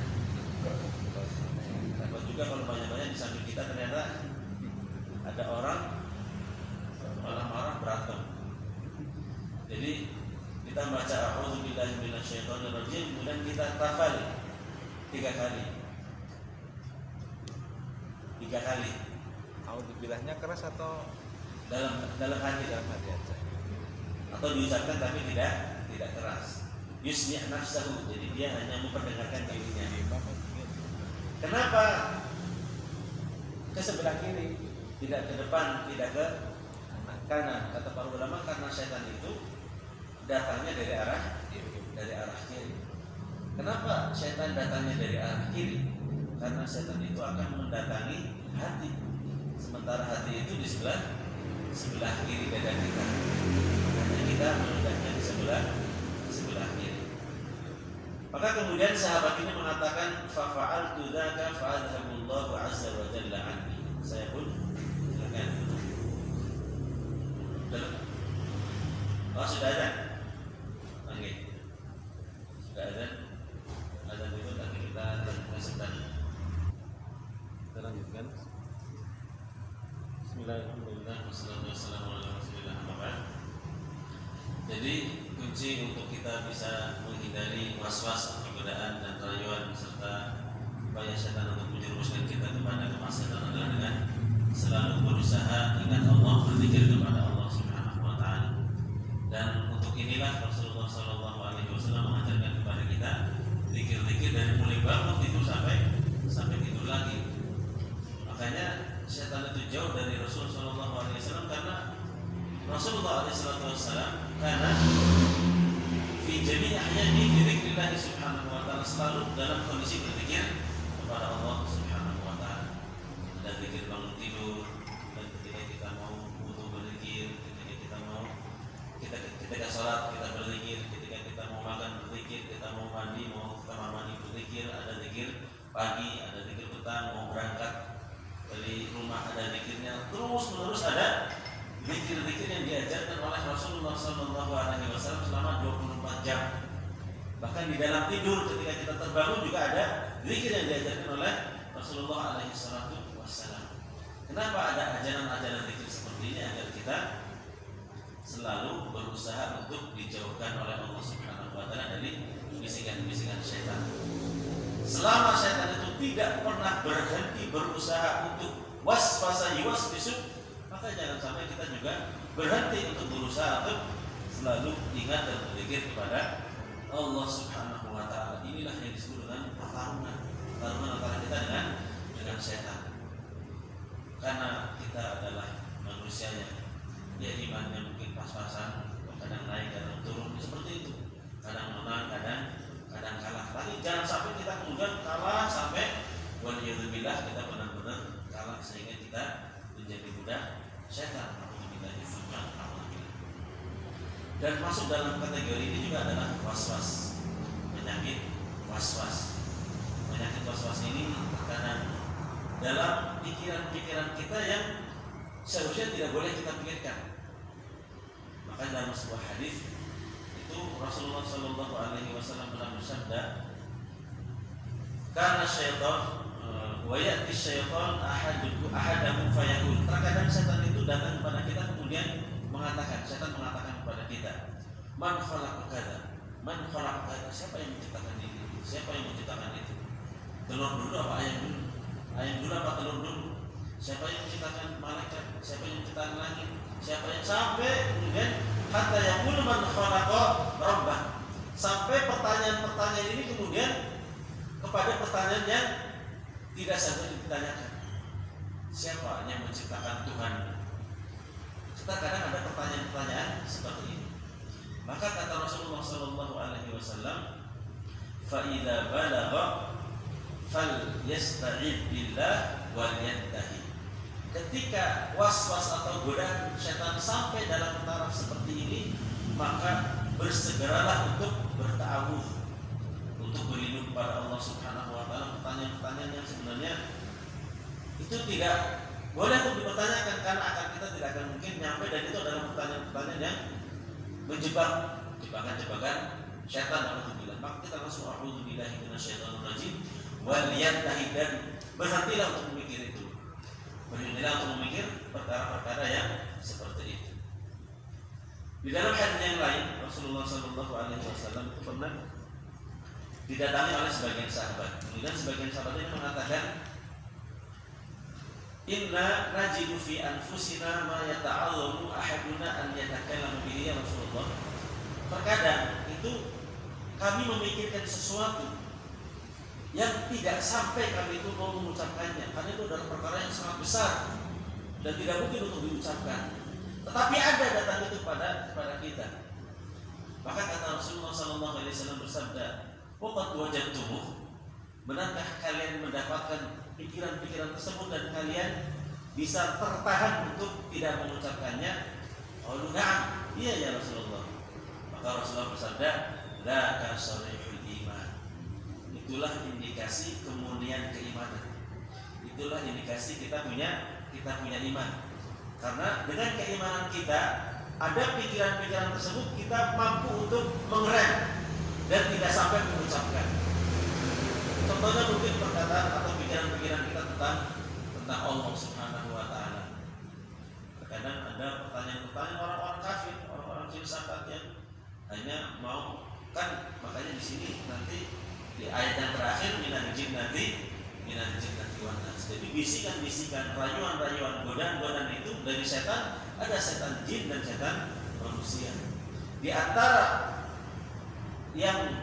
Takut juga kalau banyak-banyak di samping kita ternyata ada orang malah marah berantem. kita baca a'udzubillahi minasyaitonirrajim, kemudian kita tafal 3 kali. 3 kali. Audzubillahnya keras atau dalam hati aja? Atau diucapkan tapi tidak keras. Yusmi' nafsahu, jadi dia hanya memperdengarkan dirinya. Kenapa ke sebelah kiri, tidak ke depan, tidak ke kanan? Kata para ulama, karena setan itu datangnya dari arah kiri. Kenapa setan datangnya dari arah kiri? Karena setan itu akan mendatangi hati, sementara hati itu di sebelah kiri dada kita. Makanya kita menghadapnya di sebelah kiri. Maka kemudian sahabat ini mengatakan, fa'altu dzaka fa'adhabullahu azza wa jalla anni. Saya pun silakan. Sudah ada? Oke. Sudah ada. Ada berikut nanti kita lanjutkan sebentar. Kita lanjutkan. Bismillahirrahmanirrahim. Wassalatu wassalamu ala Rasulillah. Jadi kunci untuk kita bisa menghindari was-was, godaan dan rayuan serta upaya setan untuk menjerumuskan kita kepada kemaksiatan adalah dengan selalu berusaha ingat Allah, berzikir kepada Allah Subhanahu wa taala. Dan untuk inilah Rasulullah sallallahu alaihi wasallam mengajarkan kepada kita zikir-zikir dari mulai bangun tidur sampai tidur lagi. Makanya setan itu jauh dari Rasul sallallahu alaihi wasallam, karena Rasulullah alaihi wasallam karena fi jami' ahyani fi dzikrillah subhanahu wa ta'ala, selalu dalam kondisi berzikir kepada Allah subhanahu wa ta'ala. Ada zikir bangun tidur, dan ketika kita mau wudu berzikir, ketika kita mau ketika salat kita berzikir, ketika kita mau makan berzikir, kita mau mandi, mau ke kamar mandi berzikir, ada zikir pagi, ada zikir petang, mau berangkat dari rumah ada zikirnya, terus menerus ada zikir-zikir yang diajarkan oleh Rasulullah SAW selama 24 jam. Bahkan di dalam tidur ketika kita terbangun juga ada zikir yang diajarkan oleh Rasulullah SAW. Kenapa ada ajaran-ajaran zikir seperti ini? Agar kita selalu berusaha untuk dijauhkan oleh Allah Subhanahu wa taala dari bisikan-bisikan syaitan. Selama syaitan itu tidak pernah berhenti berusaha untuk waswasa yuwaswisu, maka jangan sampai kita juga berhenti untuk berusaha untuk selalu ingat dan berzikir kepada Allah Subhanahu wa taala. Inilah yang disebut dengan pertarungan antara kita dengan setan. Karena kita adalah manusia yang imannya mungkin pas-pasan, kadang naik, kadang turun, seperti itu. Kadang menang, kadang kalah. Tapi jangan sampai kita kemudian kalah sampai waliyadzubillah kita benar-benar kalah sehingga kita menjadi budak setan. Dan masuk dalam kategori ini juga adalah was-was, penyakit was-was. Penyakit was-was ini terkadang dalam pikiran-pikiran kita yang seharusnya tidak boleh kita pikirkan. Maka dalam sebuah hadis itu Rasulullah Shallallahu Alaihi Wasallam pernah bersabda, karena syaitan wa ya'ti syaitan ahadakum fayaqul. Terkadang setan itu datang kepada kita kemudian setan mengatakan kepada kita, man khalaqa kadza, man khalaqa kadza, siapa yang menciptakan ini? Siapa yang menciptakan itu? Telur dulu apa ayam dulu? Ayam dulu apa telur dulu? Siapa yang menciptakan malaikat? Siapa yang menciptakan langit? Siapa yang sampai kemudian hatta yaqulu man khalaqa rabbah. Sampai pertanyaan-pertanyaan ini kemudian kepada pertanyaan yang tidak seharusnya ditanyakan. Siapa yang menciptakan Tuhan? Kita kadang ada pertanyaan-pertanyaan seperti ini. Maka kata Rasulullah Sallallahu Alaihi Wasallam, fa idza balagha fal yasta'id billah wal yantahi. Ketika was-was atau godaan setan sampai dalam taraf seperti ini, maka bersegeralah untuk berta'awudz, untuk berlindung kepada Allah Subhanahu wa taala. Pertanyaan-pertanyaan yang sebenarnya itu tidak boleh untuk dipertanyakan, karena akan kita tidak akan mungkin nyampe, dan itu adalah pertanyaan-pertanyaan yang menjebak, jebakan-jebakan setan. Alhamdulillah. Maka kita langsung a'udzubillahi minasyaitonir rajim wal yantahi, dan berhentilah untuk memikir itu. Berhentilah untuk memikir perkara-perkara yang seperti itu. Di dalam hadis yang lain Rasulullah SAW itu pernah didatangi oleh sebagian sahabat. Kemudian sebagian sahabat ini mengatakan, Inna najidu fi anfusina ma yata'allamu ahaduna an yatakallama bihi ya Rasulullah. Terkadang itu kami memikirkan sesuatu yang tidak sampai kami itu mau mengucapkannya, karena itu adalah perkara yang sangat besar dan tidak mungkin untuk diucapkan. Tetapi ada datang itu kepada kita. Maka kata Rasulullah SAW bersabda, "Waqad wajadtumuh." Benarkah kalian mendapatkan pikiran-pikiran tersebut dan kalian bisa tertahan untuk tidak mengucapkannya? Qalu na'am, iya ya Rasulullah. Maka Rasulullah bersabda, la kasarihul iman. Itulah indikasi kemurnian keimanan. Itulah indikasi kita punya iman. Karena dengan keimanan kita, ada pikiran-pikiran tersebut kita mampu untuk mengerem dan tidak sampai mengucapkan. Contohnya mungkin perkataan atau pikiran-pikiran kita tentang Allah Subhanahu wa taala. Terkadang ada pertanyaan-pertanyaan orang-orang kafir, orang-orang filsafat yang hanya mau, kan makanya di sini nanti di ayat yang terakhir minal jinnati wan nas. Jadi bisikan-bisikan, rayuan-rayuan, godaan-godaan itu dari setan, ada setan jin dan setan manusia. Di antara yang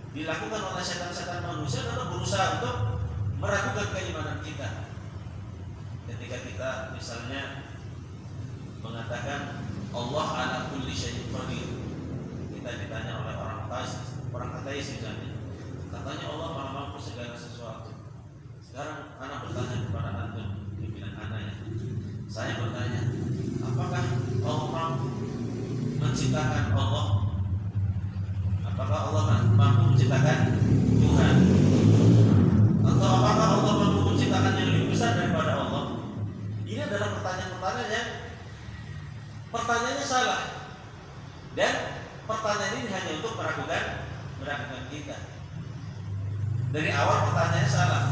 dilakukan oleh setan-setan manusia adalah berusaha untuk meragukan keimanan kita. Ketika kita misalnya mengatakan Allah ala kulli syai'in qadir, kita ditanya oleh orang ateis misalnya, katanya Allah maha mampu segala sesuatu. Sekarang anak bertanya kepada antum, pimpinan anak ya, saya bertanya, apakah Allah mampu menciptakan Allah? Apakah Allah mampu menciptakan Tuhan? Atau apakah Allah mampu menciptakan yang lebih besar daripada Allah? Ini adalah pertanyaan-pertanyaan yang pertanyaannya salah. Dan pertanyaan ini hanya untuk meragukan kita. Dari awal pertanyaannya salah.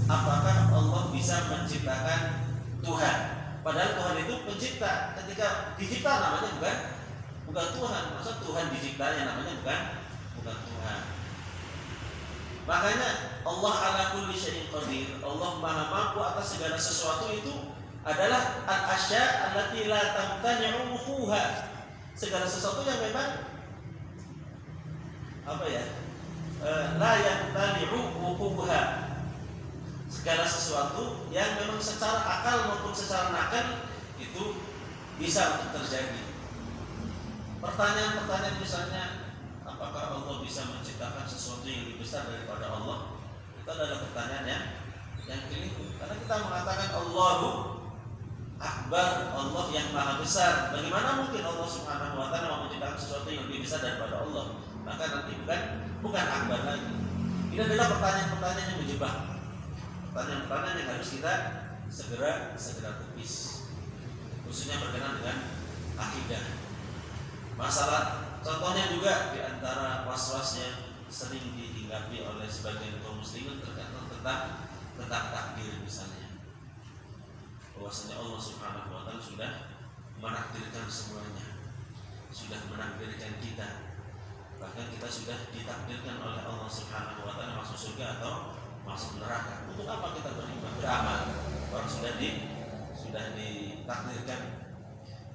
Apakah Allah bisa menciptakan Tuhan? Padahal Tuhan itu pencipta. Ketika dicipta namanya bukan Tuhan. Masa Tuhan dicipta yang namanya bukan Tuhan. Makanya Allah ala kulli syai'in qadir. Allah maha mampu atas segala sesuatu itu adalah al-asya' allati la tamtani'u wuquha. Segala sesuatu yang memang la yamtani'u wuquha. Segala sesuatu yang memang secara akal maupun secara nakal itu bisa untuk terjadi. Pertanyaan-pertanyaan misalnya, apakah Allah bisa menciptakan sesuatu yang lebih besar daripada Allah? Itu adalah pertanyaan yang keliru. Karena kita mengatakan Allahu Akbar, Allah yang maha besar. Bagaimana mungkin Allah Subhanahu wa taala mau menciptakan sesuatu yang lebih besar daripada Allah? Maka nanti bukan akbar lagi. Ini adalah pertanyaan-pertanyaan yang menjebak. Pertanyaan-pertanyaan yang harus kita segera tepis. Khususnya berkenaan dengan akidah. Masalah contohnya juga di antara was-was yang sering dihinggapi oleh sebagian kaum muslimin terkait tentang takdir misalnya. Bahwasanya Allah Subhanahu wa taala sudah menakdirkan semuanya. Sudah menakdirkan kita. Bahkan kita sudah ditakdirkan oleh Allah Subhanahu wa taala masuk surga atau masuk neraka. Untuk apa kita beramal? Orang sudah ditakdirkan.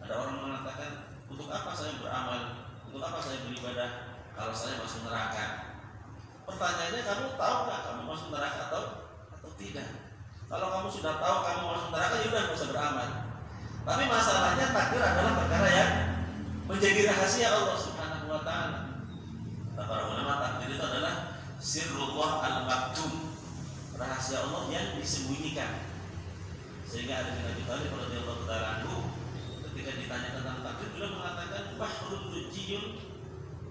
Ada orang mengatakan, untuk apa saya beramal? Untuk apa saya beribadah kalau saya masuk neraka? Pertanyaannya, kamu tahu nggak kamu masuk neraka atau tidak? Kalau kamu sudah tahu kamu masuk neraka, ya udah nggak usah beramal. Tapi masalahnya takdir adalah perkara yang menjadi rahasia Allah Subhanahu wa taala. Kata para ulama, takdir itu adalah sirrullah al-maktum, rahasia Allah yang disembunyikan. Sehingga ada Nabi Thalib radhiyallahu ta'ala anhu ketika ditanya tentang takdir, beliau mengatakan bahrul lujiyun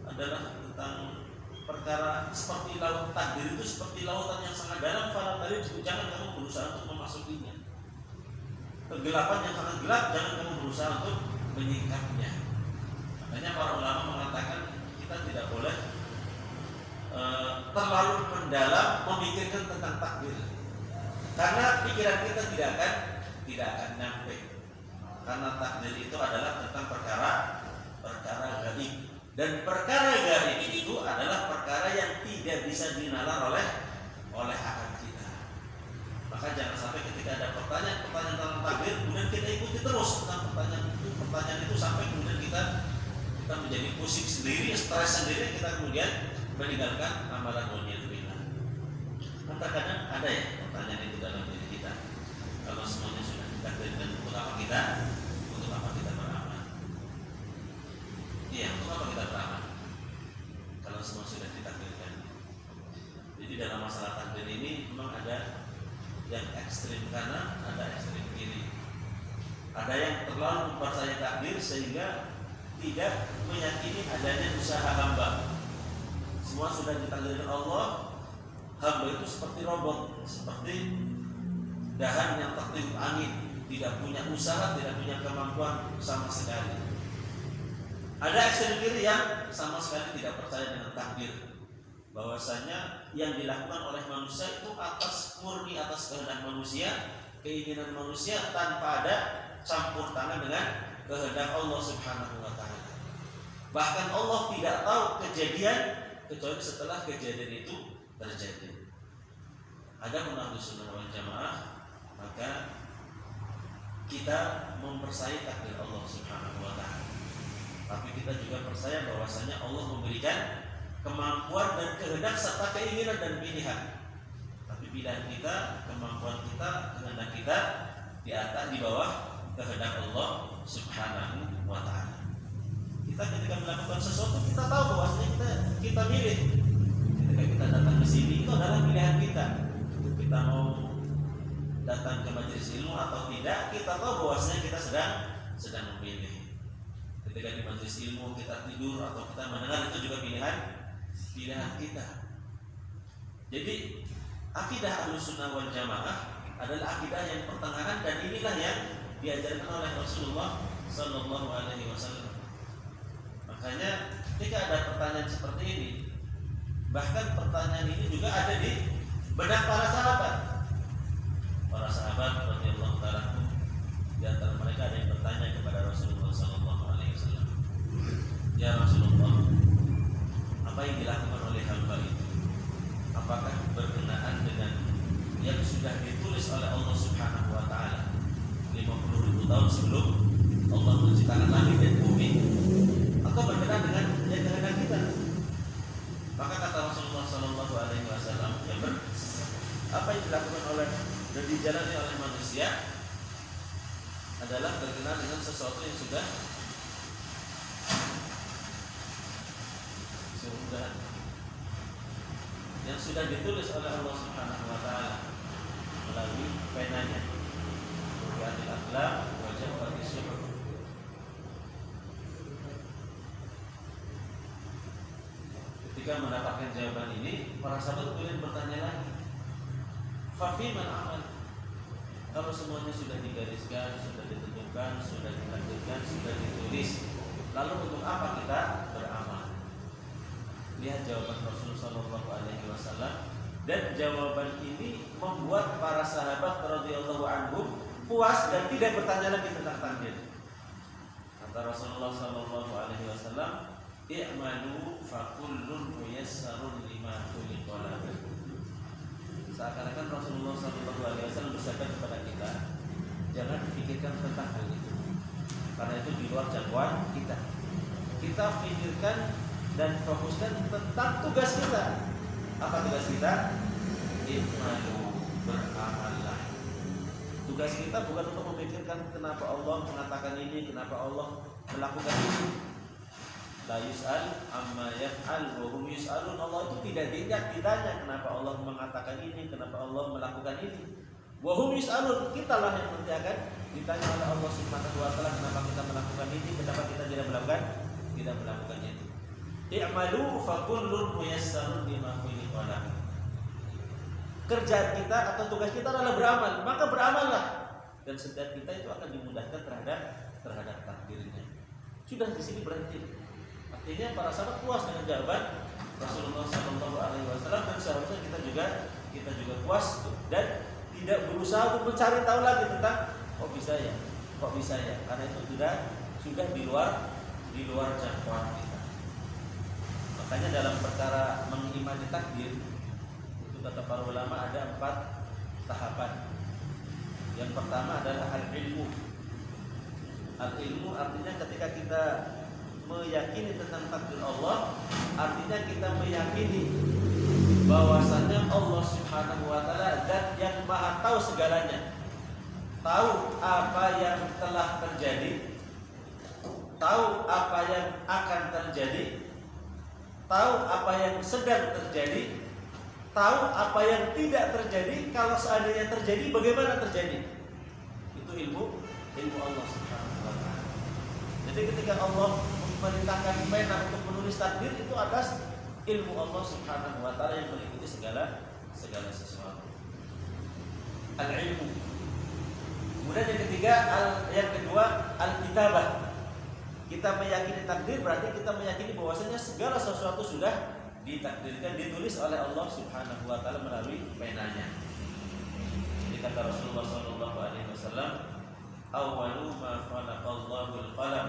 adalah tentang perkara seperti laut. Takdir itu seperti lautan yang sangat dalam. Fala talid, jangan kamu berusaha untuk memasukinya. Kegelapan yang sangat gelap, jangan kamu berusaha untuk menyingkapnya. Makanya para ulama mengatakan kita tidak boleh terlalu mendalam memikirkan tentang takdir, karena pikiran kita tidak akan nyampe. karena takdir itu adalah tentang perkara gaib, dan perkara gaib itu adalah perkara yang tidak bisa dinalar oleh akal kita. Maka jangan sampai ketika ada pertanyaan tentang takdir kemudian kita ikuti terus tentang pertanyaan itu sampai kemudian kita menjadi pusing sendiri, stres sendiri, kita kemudian meninggalkan amalan dunia itu. Terkadang ada ya pertanyaan itu dalam diri kita. Kalau semuanya sudah ditakdirkan, untuk apa kita beramal? Iya, untuk apa kita beramal? Kalau semua sudah ditakdirkan. Jadi dalam masalah takdir ini memang ada yang ekstrim kanan, ada ekstrim kiri. Ada yang terlalu mempercayai takdir sehingga tidak meyakini adanya usaha hamba. Semua sudah ditakdirkan Allah. Hamba itu seperti robot, seperti dahan yang tertiup angin, tidak punya usaha, tidak punya kemampuan sama sekali. Ada ekstrem kiri yang sama sekali tidak percaya dengan takdir, bahwasanya yang dilakukan oleh manusia itu murni atas kehendak manusia, keinginan manusia tanpa ada campur tangan dengan kehendak Allah Subhanahu wa taala. Bahkan Allah tidak tahu kejadian kecuali setelah kejadian itu terjadi. Ada Ahlus Sunnah wal Jamaah, maka kita mempercayai takdir Allah Subhanahu wa taala. Tapi kita juga percaya bahwasanya Allah memberikan kemampuan dan kehendak serta keinginan dan pilihan. Tapi pilihan kita, kemampuan kita, kehendak kita di bawah kehendak Allah Subhanahu wa taala. Kita ketika melakukan sesuatu kita tahu bahwasanya kita milih. Ketika kita datang ke sini itu adalah pilihan kita. Kita mau datang ke majelis ilmu atau tidak, kita tahu bahwasanya kita sedang memilih. Ketika di majelis ilmu kita tidur atau kita mendengar, itu juga pilihan kita. Jadi akidah Ahlus Sunnah wal Jamaah adalah akidah yang pertengahan, dan inilah yang diajarkan oleh Rasulullah Sallallahu Alaihi Wasallam. Makanya ketika ada pertanyaan seperti ini, bahkan pertanyaan ini juga ada di benak para sahabat. Para sahabat radhiyallahu taala, di antara mereka ada yang bertanya kepada Rasulullah Sallallahu Alaihi Wasallam, ya Rasulullah, apa yang dilakukan oleh hamba itu, apakah berkenaan dengan yang sudah ditulis oleh Allah Subhanahu wa taala 50.000 tahun sebelum Allah menciptakan langit dan bumi, atau berkenaan dengan yang kehendak kita? Maka kata Rasulullah Sallallahu Alaihi Wasallam, apa yang dilakukan oleh dan dijalani oleh manusia adalah berkenaan dengan sesuatu yang sudah ditulis oleh Allah Subhanahu wa taala melalui penanya. Rufi'atil aqlam wa jaffatis suhuf. Ketika mendapatkan jawaban ini, para sahabat kemudian bertanya lagi, fa fiman amal? Kalau semuanya sudah digariskan, sudah ditentukan, sudah ditakdirkan, sudah ditulis, lalu untuk apa kita beramal? Lihat jawaban Rasulullah Shallallahu Alaihi Wasallam, dan jawaban ini membuat para sahabat radhiyallahu anhum puas dan tidak bertanya lagi tentang takdir. Kata Rasulullah Shallallahu Alaihi Wasallam, i'malu fa kullun muyassarun lima khuliqa lahu. Seakan-akan Rasulullah SAW bersabda kepada kita, jangan pikirkan tentang hal itu, karena itu di luar jangkauan kita. Kita pikirkan dan fokuskan tentang tugas kita. Apa tugas kita? I'malu, beramallah. Tugas kita bukan untuk memikirkan kenapa Allah mengatakan ini, kenapa Allah melakukan ini. La yus'al amma yaf'al wa hum yus'alun. Allah itu tidak ditanya kenapa Allah mengatakan ini, kenapa Allah melakukan ini. Wa hum yus'alun, kita lah yang nanti akan ditanya oleh Allah Subhanahu wa taala kenapa kita melakukan ini, kenapa kita tidak melakukannya itu. I'malu fa kullun muyassarun lima khuliqa lahu. Kerjaan kita atau tugas kita adalah beramal, maka beramallah, dan setiap kita itu akan dimudahkan terhadap takdirnya. Sudah di sini berhenti. Artinya para sahabat puas dengan jawaban Rasulullah Sallallahu Alaihi Wasallam, dan seharusnya kita juga puas dan tidak berusaha untuk mencari tahu lagi tentang bisa ya, kok bisa ya? Karena itu sudah di luar jangkauan kita. Makanya dalam perkara mengimani takdir itu kata para ulama ada 4 tahapan. Yang pertama adalah al-ilmu. Al-ilmu artinya ketika kita meyakini tentang takdir Allah, artinya kita meyakini bahwasanya Allah Subhanahu wa taala zat yang Maha tahu segalanya. Tahu apa yang telah terjadi, tahu apa yang akan terjadi, tahu apa yang sedang terjadi, tahu apa yang tidak terjadi. Kalau seandainya terjadi, bagaimana terjadi? Itu ilmu Allah Subhanahu wa taala. Jadi ketika Allah memerintahkan pena untuk menulis takdir, itu atas ilmu Allah Subhanahu wa taala yang meliputi segala sesuatu. Al-ilmu. Kemudian yang kedua al-kitabah. Kita meyakini takdir berarti kita meyakini bahwasanya segala sesuatu sudah ditakdirkan, ditulis oleh Allah Subhanahu wa taala melalui penanya. Jadi kata Rasulullah sallallahu alaihi wasallam, "Awwalu ma khalaqallahu al-qalam,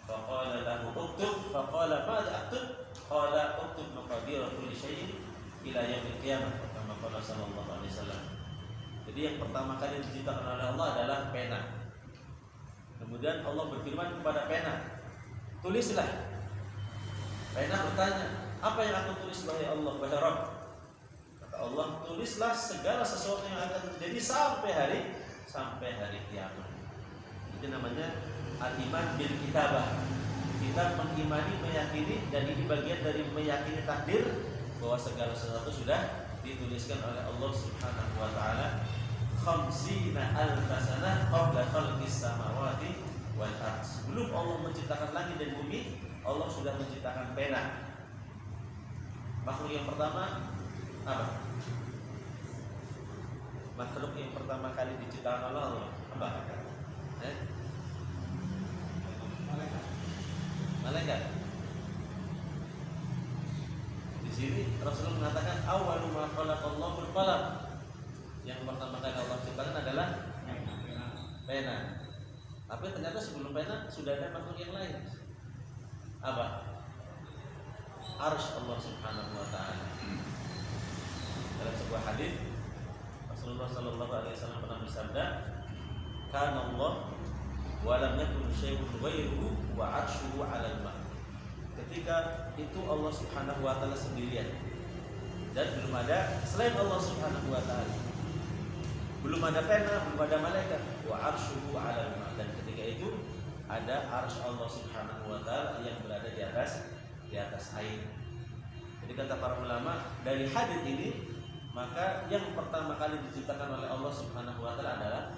faqala lahu uktub, faqala madza aktub? Qala uktub maqadir kulli syai'in ila yaumil qiyamah." Kata Rasulullah sallallahu alaihi wasallam. Jadi yang pertama kali diciptakan oleh Allah adalah pena. Kemudian Allah berfirman kepada pena, tulislah. Pena bertanya, apa yang aku tulis wahai Allah, wahai Rabb? Kata Allah, tulislah segala sesuatu yang akan terjadi sampai hari kiamat. Itu namanya al-iman bil kitabah. Kita mengimani, meyakini, dan ini bagian dari meyakini takdir bahwa segala sesuatu sudah dituliskan oleh Allah Subhanahu wa taala 50,000 sanah qabla khalqis samawati wal ardh. Sebelum Allah menciptakan langit dan bumi, Allah sudah menciptakan pena. Makhluk yang pertama apa? Makhluk yang pertama kali diciptakan oleh Allah apa? Malaikat. Di sini Rasulullah mengatakan awwalu ma khalaqallahu al-qalam. Yang pertama kali Allah ciptakan adalah pena. Tapi ternyata sebelum pena sudah ada makhluk yang lain. Apa? Arsy Allah Subhanahu wa taala. Dalam sebuah hadis Rasulullah sallallahu alaihi wasallam pernah bersabda, "Kana Allah wa lam yakun syai'un ghairuhu wa 'arshuhu 'alal ma'." Ketika itu Allah Subhanahu wa taala sendirian dan belum ada selain Allah Subhanahu wa taala. Belum ada pena, belum ada malaikat. Wa 'arshuhu 'alal ma'. Dan ketika itu ada arsy Allah Subhanahu wa taala yang berada di atas air. Jadi kata para ulama, dari hadis ini maka yang pertama kali diciptakan oleh Allah Subhanahu wa taala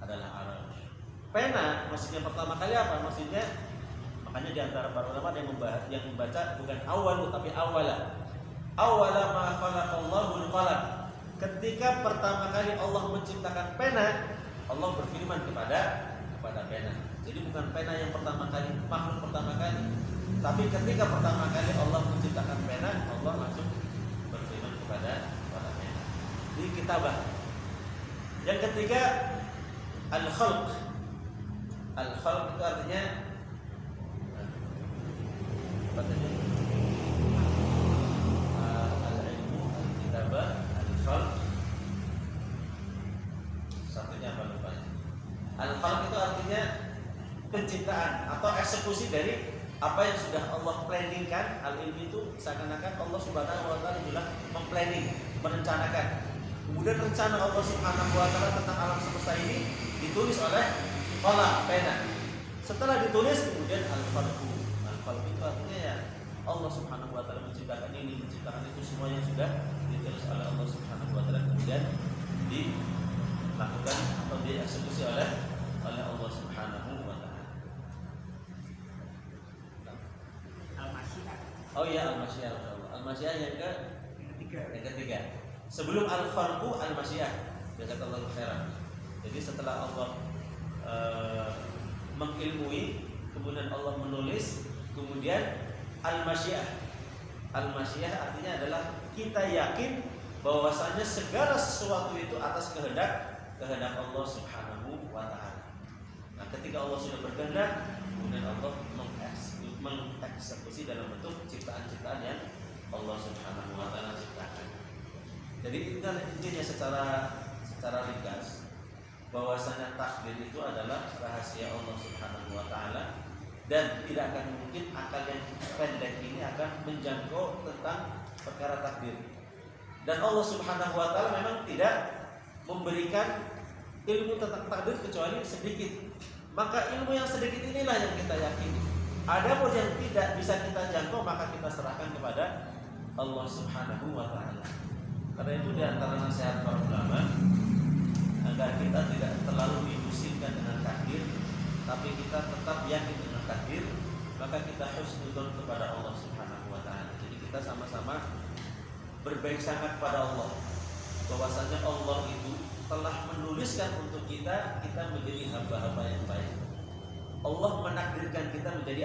adalah arsy. Pena maksudnya pertama kali apa? Maksudnya makanya di antara para ulama yang membaca bukan awal tapi awala. Awala ma khalaqallahu al-qalam. Ketika pertama kali Allah menciptakan pena, Allah berfirman kepada pena. Jadi bukan pena yang pertama kali, makhluk pertama kali. Tapi ketika pertama kali Allah menciptakan pena, Allah langsung berfirman kepada pena. Ini kitabah. Yang ketiga al-khalq. Al-khalq itu artinya apa tadi? Al-ilmu, al-kitabah, al-khalq. Satunya apa lupanya? Al-khalq itu artinya penciptaan atau eksekusi dari apa yang sudah Allah planningkan. Al-ilmu itu seakan-akan Allah Subhanahu wa taala juga memplanning, merencanakan. Kemudian rencana Allah Subhanahu wa taala tentang alam semesta ini ditulis oleh qalam, pena. Setelah ditulis kemudian al-khalqu. Al-khalqu itu artinya ya Allah Subhanahu wa taala menciptakan ini, menciptakan itu, semua yang sudah ditulis oleh Allah Subhanahu wa taala kemudian dilakukan atau dieksekusi oleh Allah Subhanahu wa taala. Oh iya, al-masyiah. Al-masyiah yang ketiga. Sebelum al-khalqu al-masyiah. Jazakallahu khairan. Jadi setelah Allah mengilmui, kemudian Allah menulis, kemudian al-masyiah. Al-masyiah artinya adalah kita yakin bahwasanya segala sesuatu itu atas kehendak Allah Subhanahu wa taala. Nah, ketika Allah sudah berkehendak, kemudian Allah mengeksekusi dalam bentuk ciptaan-ciptaan yang Allah Subhanahu wa taala ciptakan. Jadi intinya secara ringkas bahwasanya takdir itu adalah rahasia Allah Subhanahu wa taala dan tidak akan mungkin akal yang pendek ini akan menjangkau tentang perkara takdir. Dan Allah Subhanahu wa taala memang tidak memberikan ilmu tentang takdir kecuali sedikit. Maka ilmu yang sedikit inilah yang kita yakini. Adapun yang tidak bisa kita jangkau maka kita serahkan kepada Allah Subhanahu wa taala. Karena itu di antara nasihat para ulama agar kita tidak terlalu dimusimkan dengan takdir, tapi kita tetap yakin dengan takdir, maka kita husnudzon kepada Allah Subhanahu wa taala. Jadi kita sama-sama berbaik sangka kepada Allah bahwasanya Allah itu telah menuliskan untuk kita menjadi hamba-hamba yang baik. Allah menakdirkan kita menjadi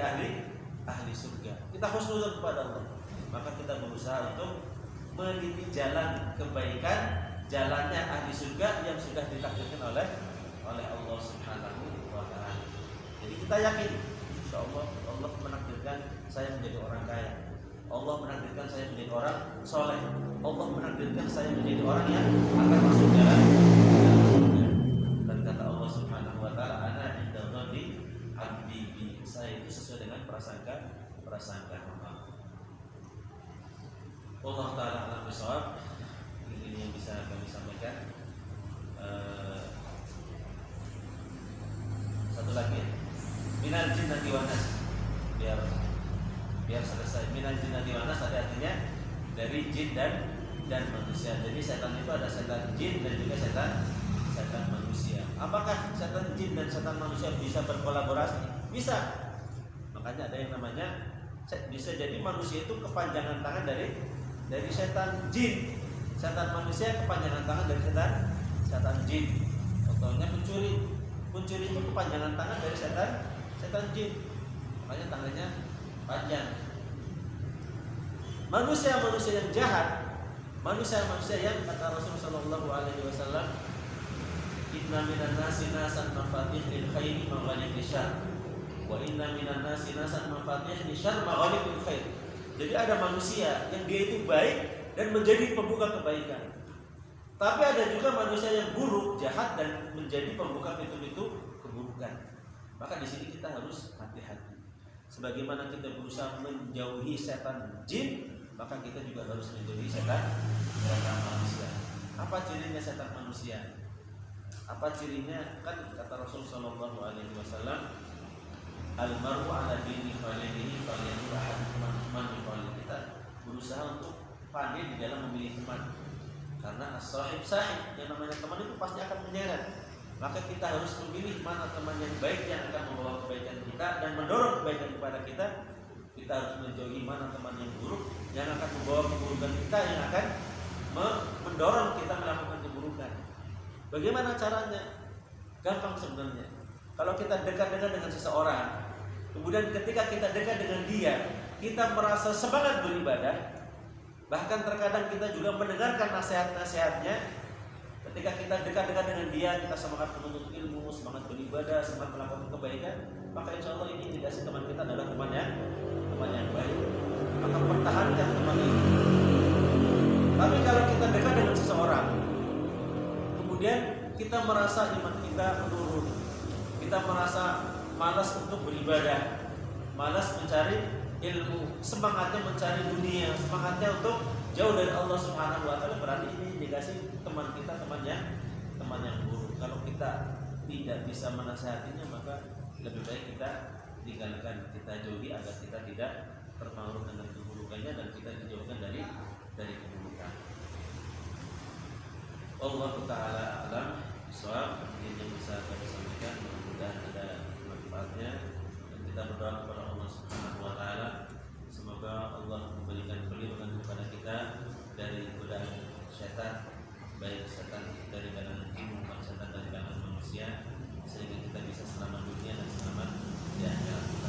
ahli surga. Kita husnudzon kepada Allah. Maka kita berusaha untuk meniti jalan kebaikan, jalannya ahli surga yang sudah ditakdirkan oleh Allah Subhanahu wa taala. Jadi kita yakin insyaallah Allah menakdirkan saya menjadi orang kaya. Allah menakdirkan saya menjadi orang soleh. Allah menakdirkan saya menjadi orang yang akan masuk jalan surga. Dan kata Allah Subhanahu wa taala, ana inda dzanni abdi bi. Saya itu sesuai dengan prasangka hamba. Allah taala alam bisawab. Ini yang bisa kami sampaikan. Satu lagi, minal jinnati wan nas. Biar selesai. Minal jinnati wan nas ada artinya dari jin dan manusia. Jadi setan itu ada setan jin dan juga setan manusia. Apakah setan jin dan setan manusia bisa berkolaborasi? Bisa. Makanya ada yang namanya bisa jadi manusia itu kepanjangan tangan dari setan jin. Setan manusia kepanjangan tangan dari setan jin. Contohnya pencuri itu kepanjangan tangan dari setan jin. Makanya tangannya panjang. Manusia yang jahat, manusia yang kata Rasulullah sallallahu alaihi wasallam, inna minan nasi nasan mafatih lil khairi maghalib lisyar, wa inna minan nasi nasan mafatih lisyar maghalib lil khair. Jadi ada manusia yang dia itu baik dan menjadi pembuka kebaikan. Tapi ada juga manusia yang buruk, jahat dan menjadi pembuka pintu-pintu keburukan. Maka di sini kita harus hati-hati. Sebagaimana kita berusaha menjauhi setan jin, maka kita juga harus menjauhi setan manusia. Apa cirinya setan manusia? Apa cirinya? Kan kata Rasul sallallahu alaihi wasallam, al-mar'u ala dini khalilihi falyanzur ahadukum man yukhalil. Kita berusaha untuk pandai di dalam memilih teman. Karena as-sahib sahib, yang namanya teman itu pasti akan menyeret. Maka kita harus memilih mana teman yang baik yang akan membawa kebaikan kita dan mendorong kebaikan kepada kita. Kita harus menjauhi mana teman yang buruk yang akan membawa keburukan kita, yang akan mendorong kita melakukan keburukan. Bagaimana caranya? Gampang sebenarnya. Kalau kita dekat-dekat dengan seseorang, kemudian ketika kita dekat dengan dia, kita merasa semangat beribadah. Bahkan terkadang kita juga mendengarkan nasihat-nasihatnya. Ketika kita dekat-dekat dengan dia, kita semangat menuntut ilmu, semangat beribadah, semangat melakukan kebaikan, maka insya Allah ini indikasi teman kita adalah teman yang baik. Maka pertahankan teman ini. Tapi kalau kita dekat dengan seseorang, kemudian kita merasa iman kita menurun, kita merasa malas untuk beribadah, malas mencari ilmu, semangatnya mencari dunia, semangatnya untuk jauh dari Allah Subhanahu wa taala, berarti ini indikasi teman kita teman yang buruk. Kalau kita tidak bisa menasihatinya, maka lebih baik kita tinggalkan, kita jauhi agar kita tidak terpengaruh dengan keburukannya dan kita dijauhkan dari keburukan. Allah taala alam soal yang bisa kami sampaikan, mudah-mudahan ada manfaatnya dan kita berdoa kepada Allah Subhanahu wa taala semoga Allah memberikan perlindungan kepada kita dari godaan setan, baik setan dari kalangan jin maupun setan dari kalangan manusia, sehingga kita bisa selamat dunia dan selamat di akhirat.